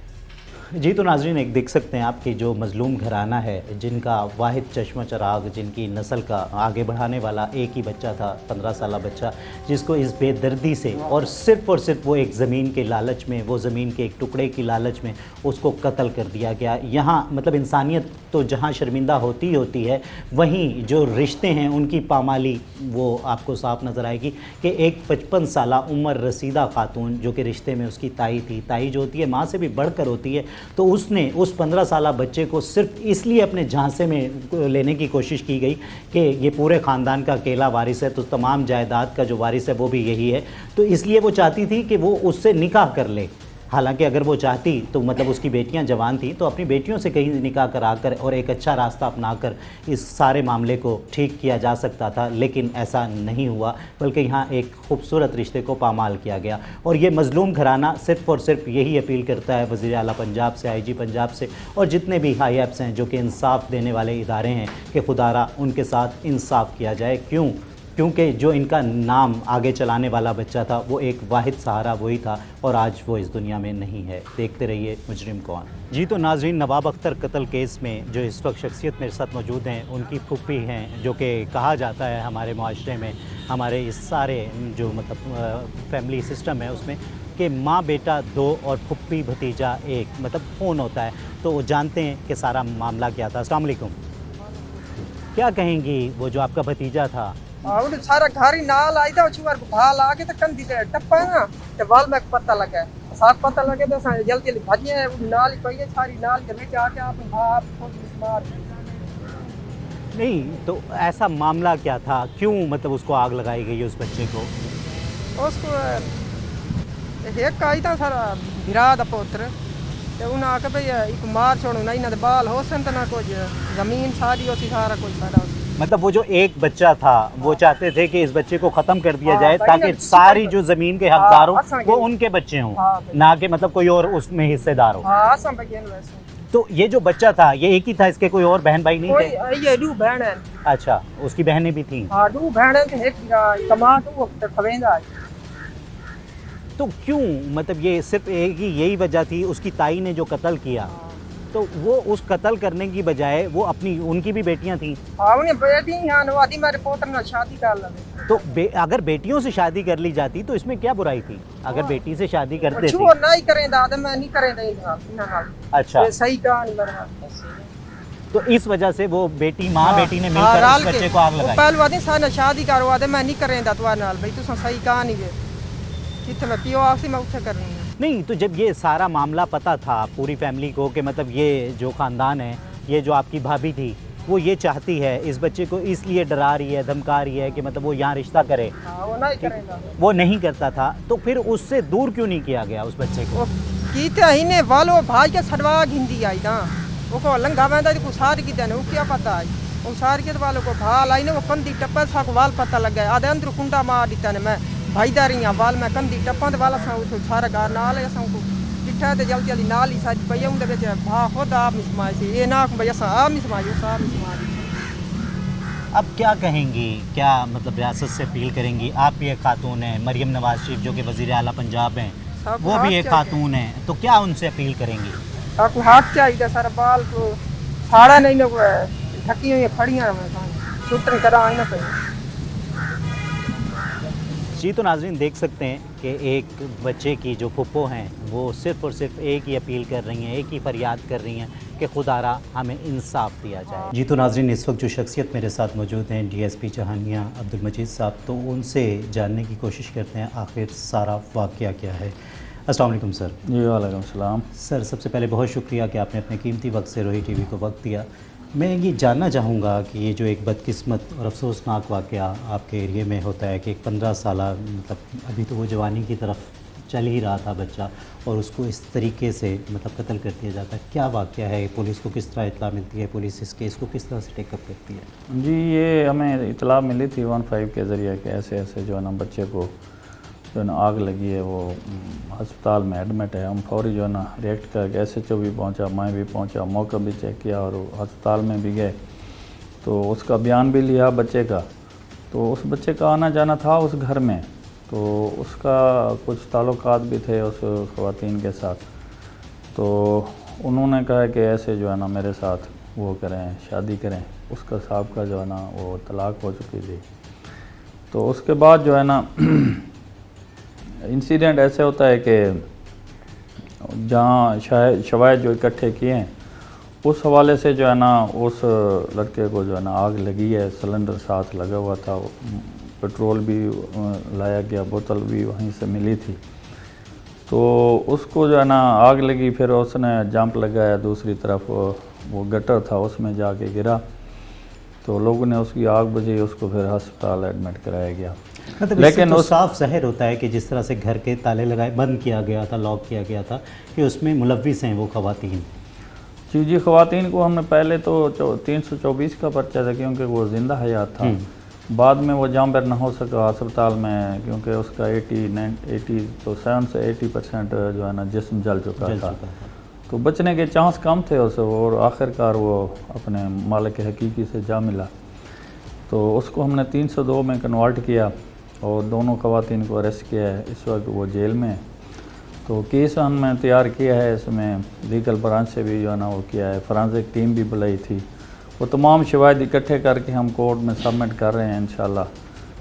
जी तो नाजरीन, एक देख सकते हैं आपकी जो मजलूम घराना है, जिनका वाहिद चश्मा चराग, जिनकी नस्ल का आगे बढ़ाने वाला एक ही बच्चा था, 15 साल बच्चा, जिसको इस बेदर्दी से और सिर्फ वो एक ज़मीन के लालच में, वो ज़मीन के एक टुकड़े की लालच में उसको कत्ल कर दिया गया। यहाँ मतलब इंसानियत तो जहाँ शर्मिंदा होती होती है, वहीं जो रिश्ते हैं उनकी पामाली वो आपको साफ नज़र आएगी कि एक 55 साल उम्र रसीदा खातून, जो कि रिश्ते में उसकी ताई थी, ताई जो होती है माँ से भी बढ़कर होती है, तो उसने उस 15 साल बच्चे को सिर्फ इसलिए अपने झांसे में लेने की कोशिश की गई कि ये पूरे ख़ानदान का अकेला वारिस है, तो तमाम जायदाद का जो वारिस है वो भी यही है, तो इसलिए वो चाहती थी कि वो उससे निकाह कर ले। हालांकि अगर वो चाहती तो मतलब उसकी बेटियां जवान थी, तो अपनी बेटियों से कहीं निकाह कराकर और एक अच्छा रास्ता अपनाकर इस सारे मामले को ठीक किया जा सकता था, लेकिन ऐसा नहीं हुआ, बल्कि यहाँ एक खूबसूरत रिश्ते को पामाल किया गया। और ये मजलूम घराना सिर्फ़ और सिर्फ यही अपील करता है वज़ीर आला पंजाब से, IG पंजाब से और जितने भी हाई एप्स हैं जो कि इंसाफ देने वाले इदारे हैं, कि खुदारा उनके साथ इंसाफ किया जाए। क्योंकि जो इनका नाम आगे चलाने वाला बच्चा था, वो एक वाहिद सहारा वही था और आज वो इस दुनिया में नहीं है। देखते रहिए मुजरिम कौन। जी तो नाजरीन, नवाब अख्तर कत्ल केस में जो इस वक्त शख्सियत मेरे साथ मौजूद हैं, उनकी फूफी हैं, जो कि कहा जाता है हमारे माशरे में, हमारे इस सारे जो मतलब फैमिली सिस्टम है उसमें, कि माँ बेटा 2 और फुप्पी भतीजा 1, मतलब फ़ोन होता है। तो वो जानते हैं कि सारा मामला क्या था। अस्सलाम वालेकुम। क्या कहेंगी, वो जो आपका भतीजा था, उन सारा घर ही नाल आई था, चुआर भाल आके तो कंधी ते टप्पा ना ते वाल में पता लगा, साथ पता लगे तो जल्दी जल्दी भजे नाल ही पई सारी नाल के बीच आके आप बाप को मार नहीं तो ऐसा मामला क्या था, क्यों मतलब उसको आग लगाई गई उस बच्चे को? उसको एक आई था सारा भिरा दा पुत्र ते उन्हें आके भई एक मार छोड़ो ना इन्हां दे बाल होसन तो ना कुछ जमीन सारी होसी सारा कुछ सारा। मतलब वो जो एक बच्चा था, वो चाहते थे कि इस बच्चे को ख़त्म कर दिया हाँ, जाए, भाई ताकि ना, सारी जो ज़मीन के हकदार हाँ, हों वो उनके बच्चे हों, हाँ, भाई। ना कि मतलब कोई और उसमें हिस्सेदार हो। हां असम बगेन वैसे तो ये जो बच्चा था, ये एक ही था, इसके कोई और बहन भाई नहीं कोई थे? ये दू बहन है। अच्छा, उसकी बहनें भी थीं। हां दू बहन है ते एक कमा तो वो खवेंदा। तो क्यों, मतलब ये सिर्फ एक ही यही वजह थी, उसकी ताई ने जो कत्ल किया, तो वो उस कत्ल करने की बजाय वो अपनी, उनकी भी बेटियां थीं। हाँ उन्हें बेटी यहाँ नवादी मेरे पोतर ने शादी कर लगे। तो अगर बेटियों से शादी कर ली जाती तो इसमें क्या बुराई थी? अगर बेटी से शादी कर देती। छुओ नहीं करें दादा, मैं नहीं करें नहीं ना। अच्छा, ये सही कहा नहीं मेरा। तो इस वजह से वो बेटी माँ बेटी ने मिलकर राल इस के बच्चे को आग लगाई। पहलू आदमी सारे शादी करवा दे, मैं नहीं करें दा तुम्हारे नाल भाई, तुसा सही कहा नहीं वे जिथे मैं पियो आखसी मैं उठे करनी है। नहीं, तो जब ये सारा मामला पता था पूरी फैमिली को कि मतलब ये जो ख़ानदान है, ये जो आपकी भाभी थी, वो ये चाहती है इस बच्चे को, इसलिए डरा रही है, धमका रही है कि मतलब वो यहाँ रिश्ता करे, हाँ, वो नहीं करें दा। वो नहीं करता था, तो फिर उससे दूर क्यों नहीं किया गया उस बच्चे को? वो कीते ही ने वालो भाई के सड़वा हिंदी आई ना, वो को लंगा वेंदा को सार की देने, वो क्या पता आई, वो सार के वालों को भाल आई ने, वो कंदी टप्पा सा को वाल पता लग गया, आधे अंदर कुंडा मार दिता ने, मैं भाईदारियां वाल में कंदी टप्पा दे वाला सा उठ सारा गार नाल है सा को चिट्ठा ते जल्दी जल्दी नाल ही साज पई उंदे विच भा खुद आप मिसमाई से ये ना भैया सा आ मिसमाई सा मिसमाई। अब क्या कहेंगी, क्या मतलब रियासत से अपील करेंगी? आप भी एक खातून हैं, मरियम नवाज शरीफ जो कि वज़ीर आला पंजाब हैं, सब वो भी हाथ एक चाहिए। खातून हैं, तो क्या उनसे अपील करेंगी? आपको हाथ चाहिए सारा बाल को साड़ा नहीं लोग ढकी हुई फड़ियां शूटर करा आई ना कहीं। जी, तो नाज़रीन देख सकते हैं कि एक बच्चे की जो फुप्पो हैं वो सिर्फ़ और सिर्फ एक ही अपील कर रही हैं, एक ही फरियाद कर रही हैं कि खुदारा हमें इंसाफ दिया जाए। जी, तो नाज़रीन इस वक्त जो शख्सियत मेरे साथ मौजूद हैं डीएसपी जहानिया अब्दुल मजीद साहब, तो उनसे जानने की कोशिश करते हैं आखिर सारा वाक़या क्या है। अस्सलाम वालेकुम सर। जी वालेकुम सलाम। सर, सबसे पहले बहुत शुक्रिया कि आपने अपने कीमती वक्त से रोही टीवी को वक्त दिया। मैं ये जानना चाहूँगा कि ये जो एक बदकिस्मत और अफसोसनाक वाक़या आपके एरिए में होता है कि एक 15 साला, मतलब अभी तो वो जवानी की तरफ चल ही रहा था बच्चा, और उसको इस तरीके से मतलब कत्ल कर दिया जाता है, क्या वाक़या है? पुलिस को किस तरह इत्तला मिलती है? पुलिस इस केस को किस तरह से टेकअप करती है? जी, ये हमें इतला मिली थी 15 के ज़रिए कि ऐसे ऐसे जो है ना बच्चे को जो है ना आग लगी है, वो अस्पताल में एडमिट है। हम फौरी जो है ना रिएक्ट करके SHO भी पहुंचा, मैं भी पहुंचा, मौका भी चेक किया और अस्पताल में भी गए, तो उसका बयान भी लिया बच्चे का। तो उस बच्चे का आना जाना था उस घर में, तो उसका कुछ ताल्लुकात भी थे उस ख़वातीन के साथ, तो उन्होंने कहा कि ऐसे जो है ना मेरे साथ वो करें, शादी करें। उसका साहब का जो है ना वो तलाक हो चुकी थी। तो उसके बाद जो है ना इंसिडेंट ऐसे होता है कि जहाँ शवायद जो इकट्ठे किए हैं उस हवाले से जो है ना उस लड़के को जो है ना आग लगी है। सिलेंडर साथ लगा हुआ था, पेट्रोल भी लाया गया, बोतल भी वहीं से मिली थी, तो उसको जो है ना आग लगी। फिर उसने जंप लगाया दूसरी तरफ, वो गटर था उसमें जाके गिरा, तो लोगों ने उसकी आग बुझी, उसको फिर अस्पताल एडमिट कराया गया। मतलब लेकिन तो साफ ज़ाहिर होता है कि जिस तरह से घर के ताले लगाए बंद किया गया था, लॉक किया गया था, कि उसमें मुलव्विस हैं वो ख़वातीन। जी, ख़वातीन को हमने पहले तो 324 का पर्चा था क्योंकि वो ज़िंदा हयात था। बाद में वो जामबर ना हो सका अस्पताल में क्योंकि उसका 87 से 80% जो है ना जिस्म जल चुका था, तो बचने के चांस कम थे उसे, और आखिरकार वो अपने मालिक हकीकी से जा मिला। तो उसको हमने 302 में कन्वर्ट किया और दोनों ख़वातीन को अरेस्ट किया है। इस वक्त वो जेल में। तो केस हमने तैयार किया है, इसमें लीगल ब्रांच से भी जो है ना वो किया है, फॉरेंसिक टीम भी बुलाई थी, वो तमाम शवाहिद इकट्ठे करके हम कोर्ट में सबमिट कर रहे हैं। इंशाल्लाह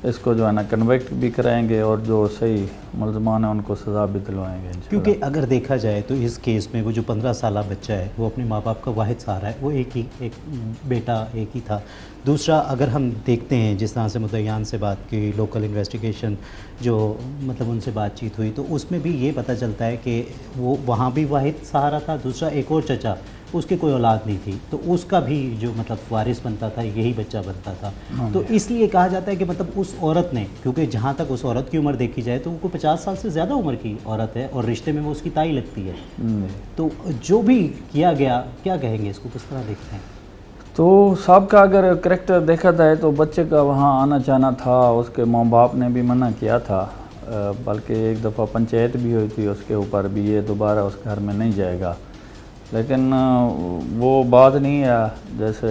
इसको जो है ना कन्विक्ट भी कराएंगे और जो सही मुलजमान है उनको सज़ा भी दिलवाएंगे इंशाल्लाह। क्योंकि अगर देखा जाए तो इस केस में वो जो 15 साला बच्चा है वो अपने माँ बाप का वाहिद सहारा है, वो एक बेटा एक ही था। दूसरा, अगर हम देखते हैं जिस तरह से मुद्दईयान से बात की, लोकल इन्वेस्टिगेशन जो मतलब उनसे बातचीत हुई, तो उसमें भी ये पता चलता है कि वो वहाँ भी वाहिद सहारा था। दूसरा, एक और चचा, उसकी कोई औलाद नहीं थी, तो उसका भी जो मतलब वारिस बनता था यही बच्चा बनता था। तो इसलिए कहा जाता है कि मतलब उस औरत ने, क्योंकि जहाँ तक उस औरत की उम्र देखी जाए तो वो 50 साल से ज़्यादा उम्र की औरत है और रिश्ते में वो उसकी ताई लगती है। तो जो भी किया गया, क्या कहेंगे इसको, किस तरह देखते हैं? तो साहब का अगर करैक्टर देखा जाए तो बच्चे का वहाँ आना जाना था, उसके माँ बाप ने भी मना किया था, बल्कि एक दफ़ा पंचायत भी हुई थी उसके ऊपर भी, ये दोबारा उस घर में नहीं जाएगा। लेकिन वो बात नहीं है जैसे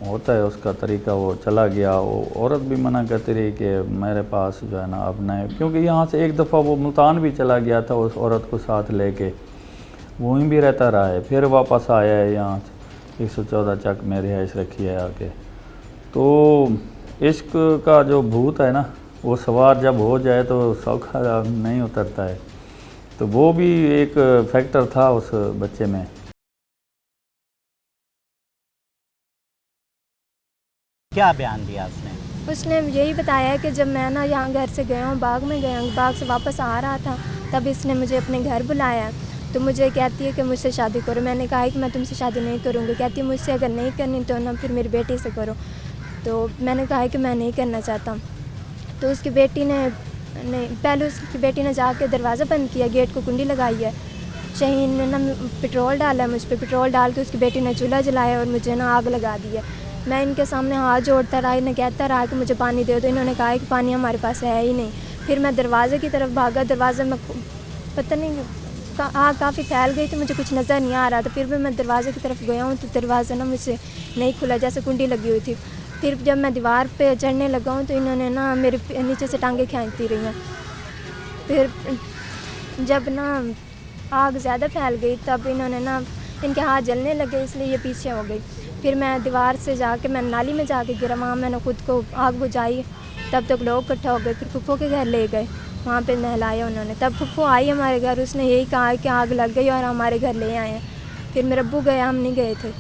होता है उसका तरीका, वो चला गया। वो औरत भी मना करती रही कि मेरे पास जो है ना अब नहीं, क्योंकि यहाँ से एक दफ़ा वो मुल्तान भी चला गया था उस औरत को साथ लेके, वहीं भी रहता रहा है, फिर वापस आया है यहाँ से 114 चक में रिहाइश रखी है आके। तो इश्क का जो भूत है ना वो सवार जब हो जाए तो सौखा नहीं उतरता है। तो वो भी एक फैक्टर था उस बच्चे में। क्या बयान दिया उसने? उसने यही बताया कि जब मैं ना यहाँ घर से गया हूँ, बाग में गया हूँ, बाग से वापस आ रहा था, तब इसने मुझे अपने घर बुलाया। तो मुझे कहती है कि मुझसे शादी करो। मैंने कहा कि मैं तुमसे शादी नहीं करूँगी। कहती है मुझसे अगर नहीं करनी तो ना फिर मेरी बेटी से करो। तो मैंने कहा कि मैं नहीं करना चाहता। तो उसकी बेटी ने पहले उसकी बेटी ने जाके दरवाज़ा बंद किया, गेट को कुंडी लगाई है। शहीन ने ना पेट्रोल डाला मुझ पर, पेट्रोल डाल के उसकी बेटी ने चूल्हा जलाया और मुझे ना आग लगा दी है। मैं इनके सामने हाथ जोड़ता रहा, इन्हें कहता रहा कि मुझे पानी दे दो। इन्होंने कहा कि पानी हमारे पास है ही नहीं। फिर मैं दरवाज़े की तरफ भागा, दरवाज़े में पता नहीं आग काफ़ी फैल गई तो मुझे कुछ नज़र नहीं आ रहा था। फिर भी मैं दरवाज़े की तरफ गया हूँ तो दरवाज़ा ना मुझसे नहीं खुला, जैसे कुंडी लगी हुई थी। फिर जब मैं दीवार पे चढ़ने लगा हूँ तो इन्होंने ना मेरे नीचे से टांगे खींचती रही हैं। फिर जब ना आग ज़्यादा फैल गई तब इन्होंने ना इनके हाथ जलने लगे, इसलिए ये पीछे हो गई। फिर मैं दीवार से जाके मैं नाली में जाके गिरा, वहाँ मैंने खुद को आग बुझाई। तब तक लोग इकट्ठा हो गए, फिर फुप्पो के घर ले गए, वहाँ पे नहलाया उन्होंने। तब फुप्पो आई हमारे घर, उसने यही कहा कि आग लग गई और हमारे घर ले आए हैं। फिर मेरे अब्बू गए, हम नहीं गए थे।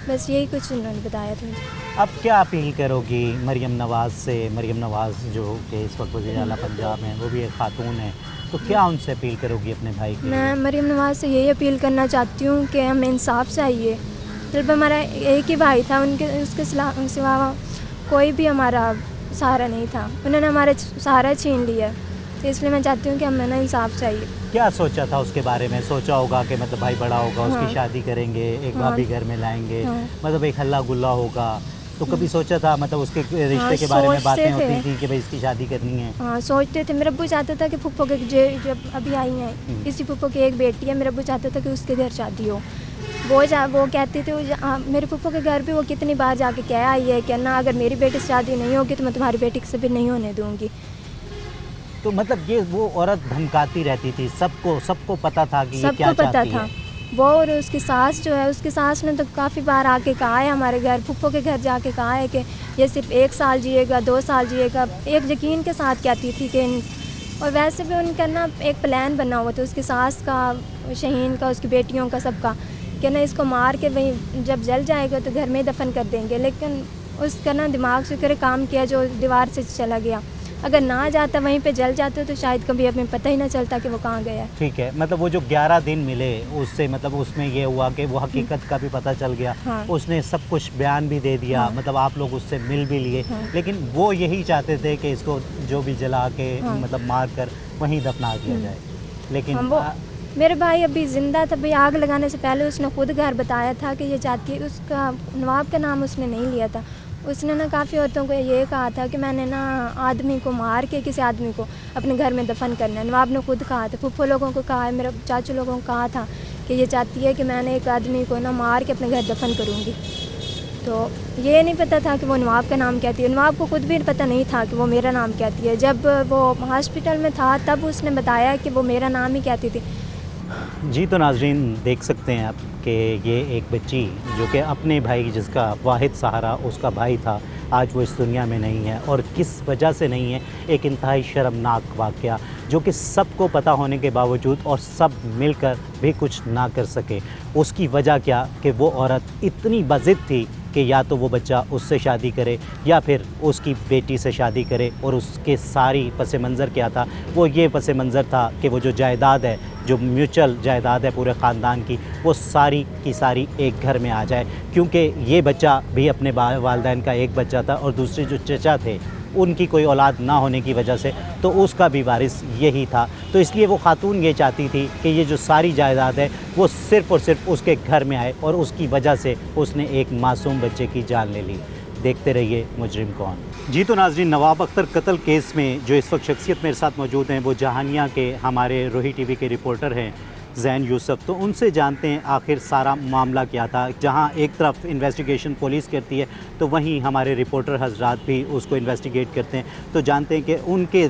बस यही कुछ उन्होंने बताया था मुझे। अब क्या अपील करोगी मरियम नवाज़ से? मरियम नवाज़ जो कि इस वक्त वज़ीर आला पंजाब हैं, वो भी एक खातून है, तो क्या उनसे अपील करोगी अपने भाई के? मैं मरियम नवाज़ से यही अपील करना चाहती हूँ कि हमें इंसाफ चाहिए। जब हमारा एक ही भाई था, उसके सिवा कोई भी हमारा सहारा नहीं था। उन्होंने हमारा सहारा छीन लिया, तो इसलिए मैं चाहती हूँ कि हमें ना इंसाफ चाहिए। क्या सोचा था उसके बारे में? सोचा होगा कि मतलब भाई बड़ा होगा, हाँ। उसकी शादी करेंगे, एक हाँ। भाभी घर में लाएंगे, हाँ। मतलब एक हल्ला गुल्ला होगा। तो कभी सोचा था, मतलब उसके रिश्ते हाँ, के बारे में सोचते बातें होती थे। थी कि भाई इसकी शादी करनी है? हाँ, सोचते थे। मेरा अब्बू चाहता था कि फुप्पो के जब अभी आई हैं, इसी फुप्पो की एक बेटी है, मेरा अब्बू चाहता था कि उसके घर शादी हो। वो कहती थी मेरे फुप्पो के घर भी वो कितनी बार जाके कह आई है कि ना अगर मेरी बेटी से शादी नहीं होगी तो मैं तुम्हारी बेटी से भी नहीं होने दूँगी। तो मतलब ये वो औरत धमकाती रहती थी, सबको पता था कि ये क्या सबको पता चाहती था। है? वो और उसकी सास जो है, उसकी सास ने तो काफ़ी बार आके कहा है हमारे घर, फुप्पो के घर जाके कहा है कि ये सिर्फ 1 साल जिएगा, 2 साल जिएगा। एक यकीन के साथ कहती थी कि और वैसे भी उनका ना एक प्लान बना हुआ था, उसकी सास का, शहीन का, उसकी बेटियों का, सबका, कि ना इसको मार के वहीं जब जल जाएगा तो घर में दफन कर देंगे। लेकिन उसका ना दिमाग से करे काम किया जो दीवार से चला गया। अगर ना जाता, वहीं पे जल जाते तो शायद कभी हमें पता ही ना चलता कि वो कहाँ गया है। ठीक है, मतलब वो जो 11 दिन मिले उससे, मतलब उसमें ये हुआ कि वो हकीकत का भी पता चल गया। हाँ। उसने सब कुछ बयान भी दे दिया। हाँ। मतलब आप लोग उससे मिल भी लिए। हाँ। लेकिन वो यही चाहते थे कि इसको जो भी जला के हाँ। मतलब मार कर वहीं दफना दिया जाए। लेकिन वो मेरे भाई अभी ज़िंदा था। भाई आग लगाने से पहले उसने खुद घर बताया था कि ये चाहती है, उसका नवाब का नाम उसने नहीं लिया था। उसने ना काफ़ी औरतों को ये कहा था कि मैंने ना आदमी को मार के किसी आदमी को अपने घर में दफन करना है। नवाब ने खुद कहा था, फुप्पो लोगों को कहा है, मेरे चाचू लोगों को कहा था कि ये चाहती है कि मैंने एक आदमी को ना मार के अपने घर दफन करूँगी। तो ये नहीं पता था कि वो नवाब का नाम कहती है। नवाब को खुद भी पता नहीं था कि वो मेरा नाम कहती है। जब वो हॉस्पिटल में था तब उसने बताया कि वो मेरा नाम ही कहती थी। जी, तो नाजरीन देख सकते हैं आप कि ये एक बच्ची जो कि अपने भाई, जिसका वाहिद सहारा उसका भाई था, आज वो इस दुनिया में नहीं है। और किस वजह से नहीं है, एक इंतहाई शर्मनाक वाक़या जो कि सबको पता होने के बावजूद और सब मिलकर भी कुछ ना कर सके। उसकी वजह क्या कि वो औरत इतनी बज़िद थी कि या तो वो बच्चा उससे शादी करे या फिर उसकी बेटी से शादी करे। और उसके सारी पस मंज़र क्या था? वो ये पस मंज़र था कि वो जो जायदाद है, जो म्यूचुअल जायदाद है पूरे ख़ानदान की, वो सारी की सारी एक घर में आ जाए। क्योंकि ये बच्चा भी अपने वालिदैन का एक बच्चा था और दूसरे जो चचा थे उनकी कोई औलाद ना होने की वजह से तो उसका भी वारिस यही था। तो इसलिए वो खातून ये चाहती थी कि ये जो सारी जायदाद है वो सिर्फ़ और सिर्फ उसके घर में आए, और उसकी वजह से उसने एक मासूम बच्चे की जान ले ली। देखते रहिए मुजरिम कौन। जी, तो नाज़रीन, नवाब अख्तर कत्ल केस में जो इस वक्त शख्सियत मेरे साथ मौजूद हैं वो जहानिया के हमारे रोही टीवी के रिपोर्टर हैं ज़ैन यूसुफ। तो उनसे जानते हैं आखिर सारा मामला क्या था। जहां एक तरफ इन्वेस्टिगेशन पुलिस करती है तो वहीं हमारे रिपोर्टर हजरात भी उसको इन्वेस्टिगेट करते हैं। तो जानते हैं कि उनके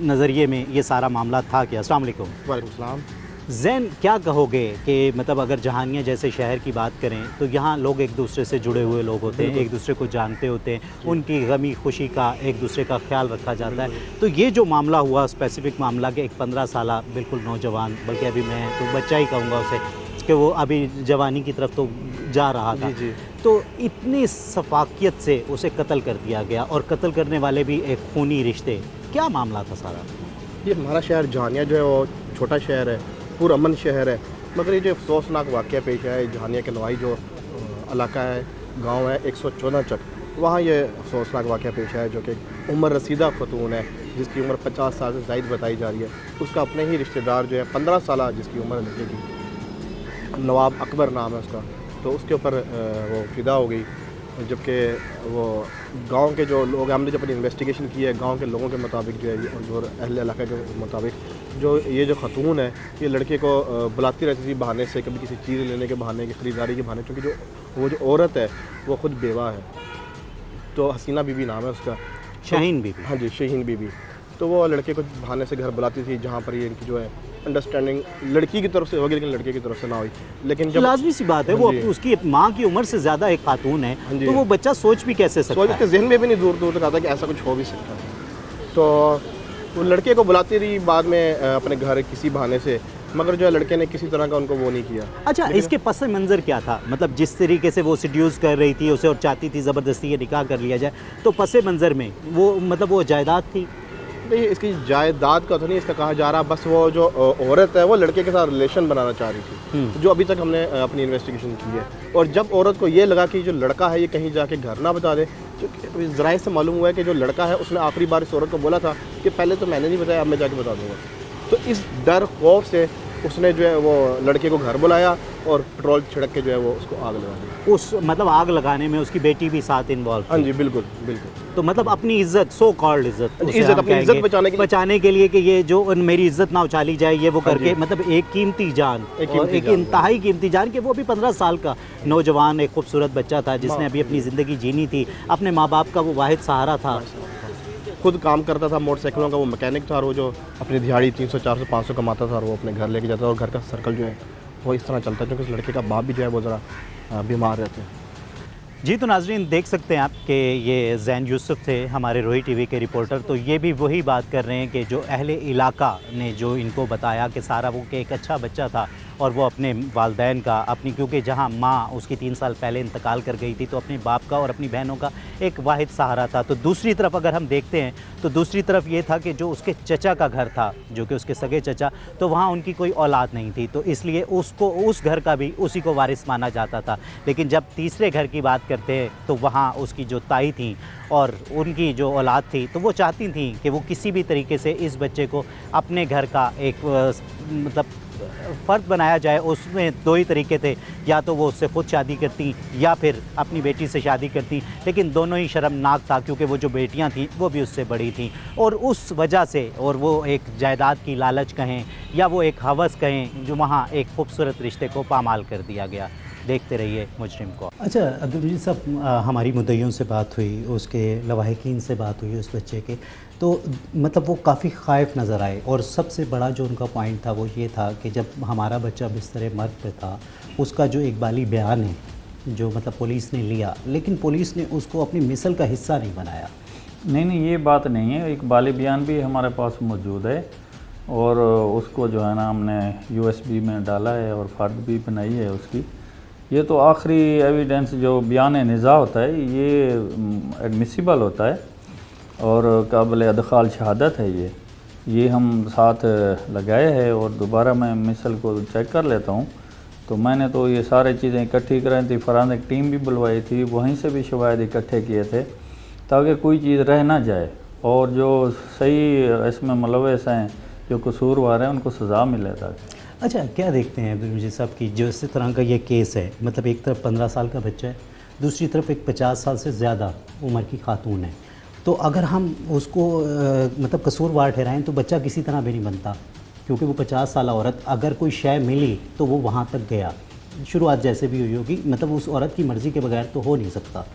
नज़रिए में ये सारा मामला था क्या। अस्सलाम वालेकुम। वालेकुम सलाम। जैन क्या कहोगे कि मतलब अगर जहानिया जैसे शहर की बात करें तो यहाँ लोग एक दूसरे से जुड़े हुए लोग होते हैं, एक दूसरे को जानते होते हैं, उनकी गमी खुशी का एक दूसरे का ख्याल रखा जाता है। तो ये जो मामला हुआ, स्पेसिफिक मामला कि एक 15 साल बिल्कुल नौजवान, बल्कि अभी मैं तो बच्चा ही कहूँगा उसे, कि वो अभी जवानी की तरफ तो जा रहा था, तो इतनी सफाकियत से उसे कत्ल कर दिया गया और कत्ल करने वाले भी एक खूनी रिश्ते, क्या मामला था सारा? ये हमारा शहर जहानिया जो है वो छोटा शहर है, पुरअमन शहर है, मगर ये जो अफसोसनाक वाक़या पेश आया है जहानिया के नवाई जो इलाका है, गांव है 114 चक, वहाँ ये अफसोसनाक वाक़या पेश आया है जो कि उम्र रसीदा खतून है जिसकी उम्र 50 साल से ज़ायद बताई जा रही है। उसका अपने ही रिश्तेदार जो है 15 साल जिसकी उम्र लड़के की, नवाब अकबर नाम है उसका, तो उसके ऊपर वो फिदा हो गई। जबकि वो गांव के जो लोग, हमने जब अपनी इन्वेस्टिगेशन की है गांव के लोगों के मुताबिक जो है जो अहले इलाका के मुताबिक, जो ये जो खतून है ये लड़के को बुलाती रहती थी बहाने से, कभी किसी चीज़ लेने के बहाने, की ख़रीदारी के बहाने, क्योंकि जो वो जो औरत है वो ख़ुद बेवा है, तो हसीना बीबी नाम है उसका, शाहीन बीबी। हाँ जी, शाहीन बीबी। तो वो लड़के को बहाने से घर बुलाती थी जहाँ पर ये इनकी जो है अंडरस्टैंडिंग लड़की की तरफ से होगी लेकिन लड़के की तरफ से ना हुई। लेकिन जब लाजमी सी बात है, वो उसकी माँ की उम्र से ज़्यादा एक खातून है, तो वो बच्चा सोच भी कैसे सकता है? उसके जहन में भी नहीं दूर दूर तक आता कि ऐसा कुछ हो भी सकता है। तो वो लड़के को बुलाती रही बाद में अपने घर किसी बहाने से, मगर जो है लड़के ने किसी तरह का उनको वो नहीं किया। अच्छा, इसके पस मंज़र क्या था? मतलब जिस तरीके से वो सिड्यूस कर रही थी उसे और चाहती थी ज़बरदस्ती ये निकाह कर लिया जाए, तो पस मंज़र में वो मतलब वो जायदाद थी? नहीं, इसकी जायदाद का तो नहीं इसका कहा जा रहा, बस वो जो औरत है वो लड़के के साथ रिलेशन बनाना चाह रही थी, जो अभी तक हमने अपनी इन्वेस्टिगेशन की है। और जब औरत को ये लगा कि जो लड़का है ये कहीं जाके घर ना बता दे, क्योंकि ज़राए से मालूम हुआ है कि जो लड़का है उसने आखिरी बार इस औरत को बोला था कि पहले तो मैंने नहीं बताया, अब मैं जाके बता दूँगा। तो इस डर खौफ से उसने जो है वो लड़के को घर बुलाया और पेट्रोल छिड़क के जो है वो उसको आग लगा दी। उस मतलब आग लगाने में उसकी बेटी भी साथ इन्वॉल्व थी? हाँ जी, बिल्कुल बिल्कुल। तो मतलब अपनी इज्जत, सो कॉल्ड इज्जत, अपनी इज्जत बचाने के लिए कि ये जो मेरी इज्जत ना उछाली जाए, ये वो करके मतलब एक कीमती जान, एक इंतहाई कीमती जान, कि वो भी 15 साल का नौजवान एक खूबसूरत बच्चा था जिसने अभी अपनी ज़िंदगी जीनी थी, अपने माँ बाप का वो वाहिद सहारा था, खुद काम करता था मोटरसाइकिलों का, वो मैकेनिक था, और वो जो अपनी दिहाड़ी 300 400 500 कमाता था और वो अपने घर लेके जाता था, और घर का सर्कल जो है वो इस तरह चलता है क्योंकि उस लड़के का बाप भी जो है वो ज़रा बीमार रहते हैं। जी, तो नाजरीन देख सकते हैं आप कि ये जैन यूसुफ थे हमारे रोही टीवी के रिपोर्टर। तो ये भी वही बात कर रहे हैं कि जो अहले इलाका ने जो इनको बताया कि सारा वो कि एक अच्छा बच्चा था और वो अपने वालदैन का, अपनी, क्योंकि जहाँ माँ उसकी 3 साल पहले इंतकाल कर गई थी, तो अपने बाप का और अपनी बहनों का एक वाहिद सहारा था। तो दूसरी तरफ अगर हम देखते हैं तो दूसरी तरफ ये था कि जो उसके चचा का घर था, जो कि उसके सगे चचा, तो वहाँ उनकी कोई औलाद नहीं थी, तो इसलिए उसको उस घर का भी उसी को वारिस माना जाता था। लेकिन जब तीसरे घर की बात करते हैं तो वहाँ उसकी जो ताई थी और उनकी जो औलाद थी, तो वो चाहती थी कि वो किसी भी तरीके से इस बच्चे को अपने घर का एक मतलब फ़र्द बनाया जाए। उसमें 2 ही तरीके थे, या तो वो उससे ख़ुद शादी करती या फिर अपनी बेटी से शादी करती, लेकिन दोनों ही शर्मनाक था क्योंकि वो जो बेटियां थीं वो भी उससे बड़ी थीं, और उस वजह से, और वो एक जायदाद की लालच कहें या वो एक हवस कहें, जो वहाँ एक खूबसूरत रिश्ते को पामाल कर दिया गया। देखते रहिए मुजरिम को। अच्छा अब्दुल साहब, हमारी मुद्दइयों से बात हुई, उसके लवाहिकीन से बात हुई उस बच्चे के, तो मतलब वो काफ़ी ख़ाइफ नज़र आए, और सबसे बड़ा जो उनका पॉइंट था वो ये था कि जब हमारा बच्चा बिस्तर मर्द पे था, उसका जो इकबाली बयान है जो मतलब पुलिस ने लिया, लेकिन पुलिस ने उसको अपनी मिसल का हिस्सा नहीं बनाया। नहीं, ये बात नहीं है, इकबाली बयान भी हमारे पास मौजूद है, और उसको जो है ना हमने USB में डाला है और फ़र्द भी बनाई है उसकी। ये तो आखिरी एविडेंस जो बयान निज़ा होता है ये एडमिसिबल होता है और काबिल अदखाल शहादत है। ये हम साथ लगाए हैं, और दोबारा मैं मिसल को चेक कर लेता हूँ। तो मैंने तो ये सारी चीज़ें इकट्ठी कराई थी, फरांसिक टीम भी बुलवाई थी, वहीं से भी शवाहिद इकट्ठे किए थे ताकि कोई चीज़ रह ना जाए, और जो सही इसमें मुलव्वस हैं, जो कसूरवार हैं, उनको सज़ा मिले। ताकि अच्छा, क्या देखते हैं अब्दुल मजीद साहब की जो इस तरह का ये केस है, मतलब एक तरफ 15 साल का बच्चा है, दूसरी तरफ एक 50 साल से ज़्यादा उम्र की खातून है, तो अगर हम उसको मतलब कसूरवार ठहराएं तो बच्चा किसी तरह भी नहीं बनता, क्योंकि वो 50 साल औरत, अगर कोई शय मिली तो वो वहाँ तक गया, शुरुआत जैसे भी हुई होगी, मतलब उस औरत की मर्ज़ी के बगैर तो हो नहीं सकता।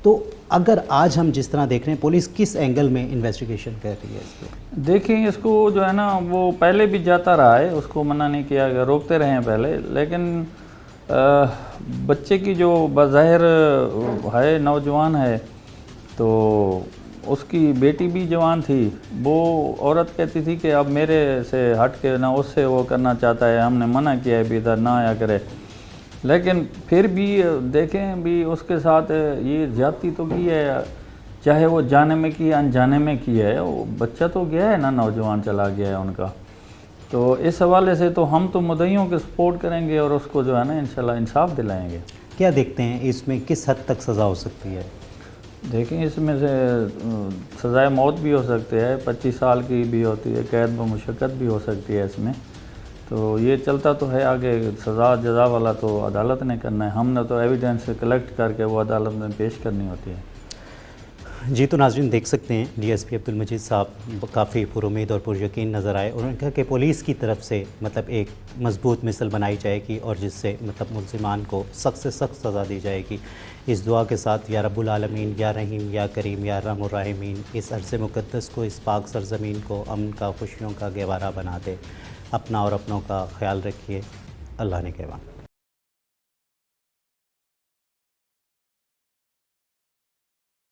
तो अगर आज हम जिस तरह देख रहे हैं पुलिस किस एंगल में इन्वेस्टिगेशन कर रही है इस पर? देखिए इसको जो है ना वो पहले भी जाता रहा है, उसको मना नहीं किया गया, रोकते रहे हैं पहले, लेकिन बच्चे की जो बज़ाहिर है नौजवान है तो उसकी बेटी भी जवान थी, वो औरत कहती थी कि अब मेरे से हट के ना उससे वो करना चाहता है, हमने मना किया है भी इधर ना आया करे, लेकिन फिर भी देखें भी उसके साथ ये ज्यादती तो की है, चाहे वो जाने में की अनजाने में की है, वो बच्चा तो गया है ना, नौजवान चला गया है उनका। तो इस हवाले से तो हम तो मुद्दइयों के सपोर्ट करेंगे और उसको जो है ना इंशाल्लाह इंसाफ दिलाएंगे। क्या देखते हैं इसमें किस हद तक सज़ा हो सकती है? देखें इसमें से सज़ाए मौत भी हो सकती है, 25 साल की भी होती है, कैद ब मुशक्क़त भी हो सकती है इसमें। तो ये चलता तो है आगे, सज़ा जज़ा वाला तो अदालत ने करना है, हमने तो एविडेंस कलेक्ट करके वो अदालत में पेश करनी होती है। जी तो नाज़रीन देख सकते हैं डीएसपी अब्दुल मजीद साहब काफ़ी पुरुमीद और पुरयकीन नज़र आए। उन्होंने कहा कि पुलिस की तरफ से मतलब एक मजबूत मिसल बनाई जाएगी और जिससे मतलब मुल्ज़िमान को सख्त से सख्त सज़ा दी जाएगी। इस दुआ के साथ या रब्बुल आलमीन या रहीम या करीम या रहमान रहीमीन इस अरसे मुक़द्दस को, इस पाक सरज़मीन को अमन का, खुशियों का गहवारा बना दे। अपना और अपनों का ख्याल रखिए। अल्लाह ने कहवा।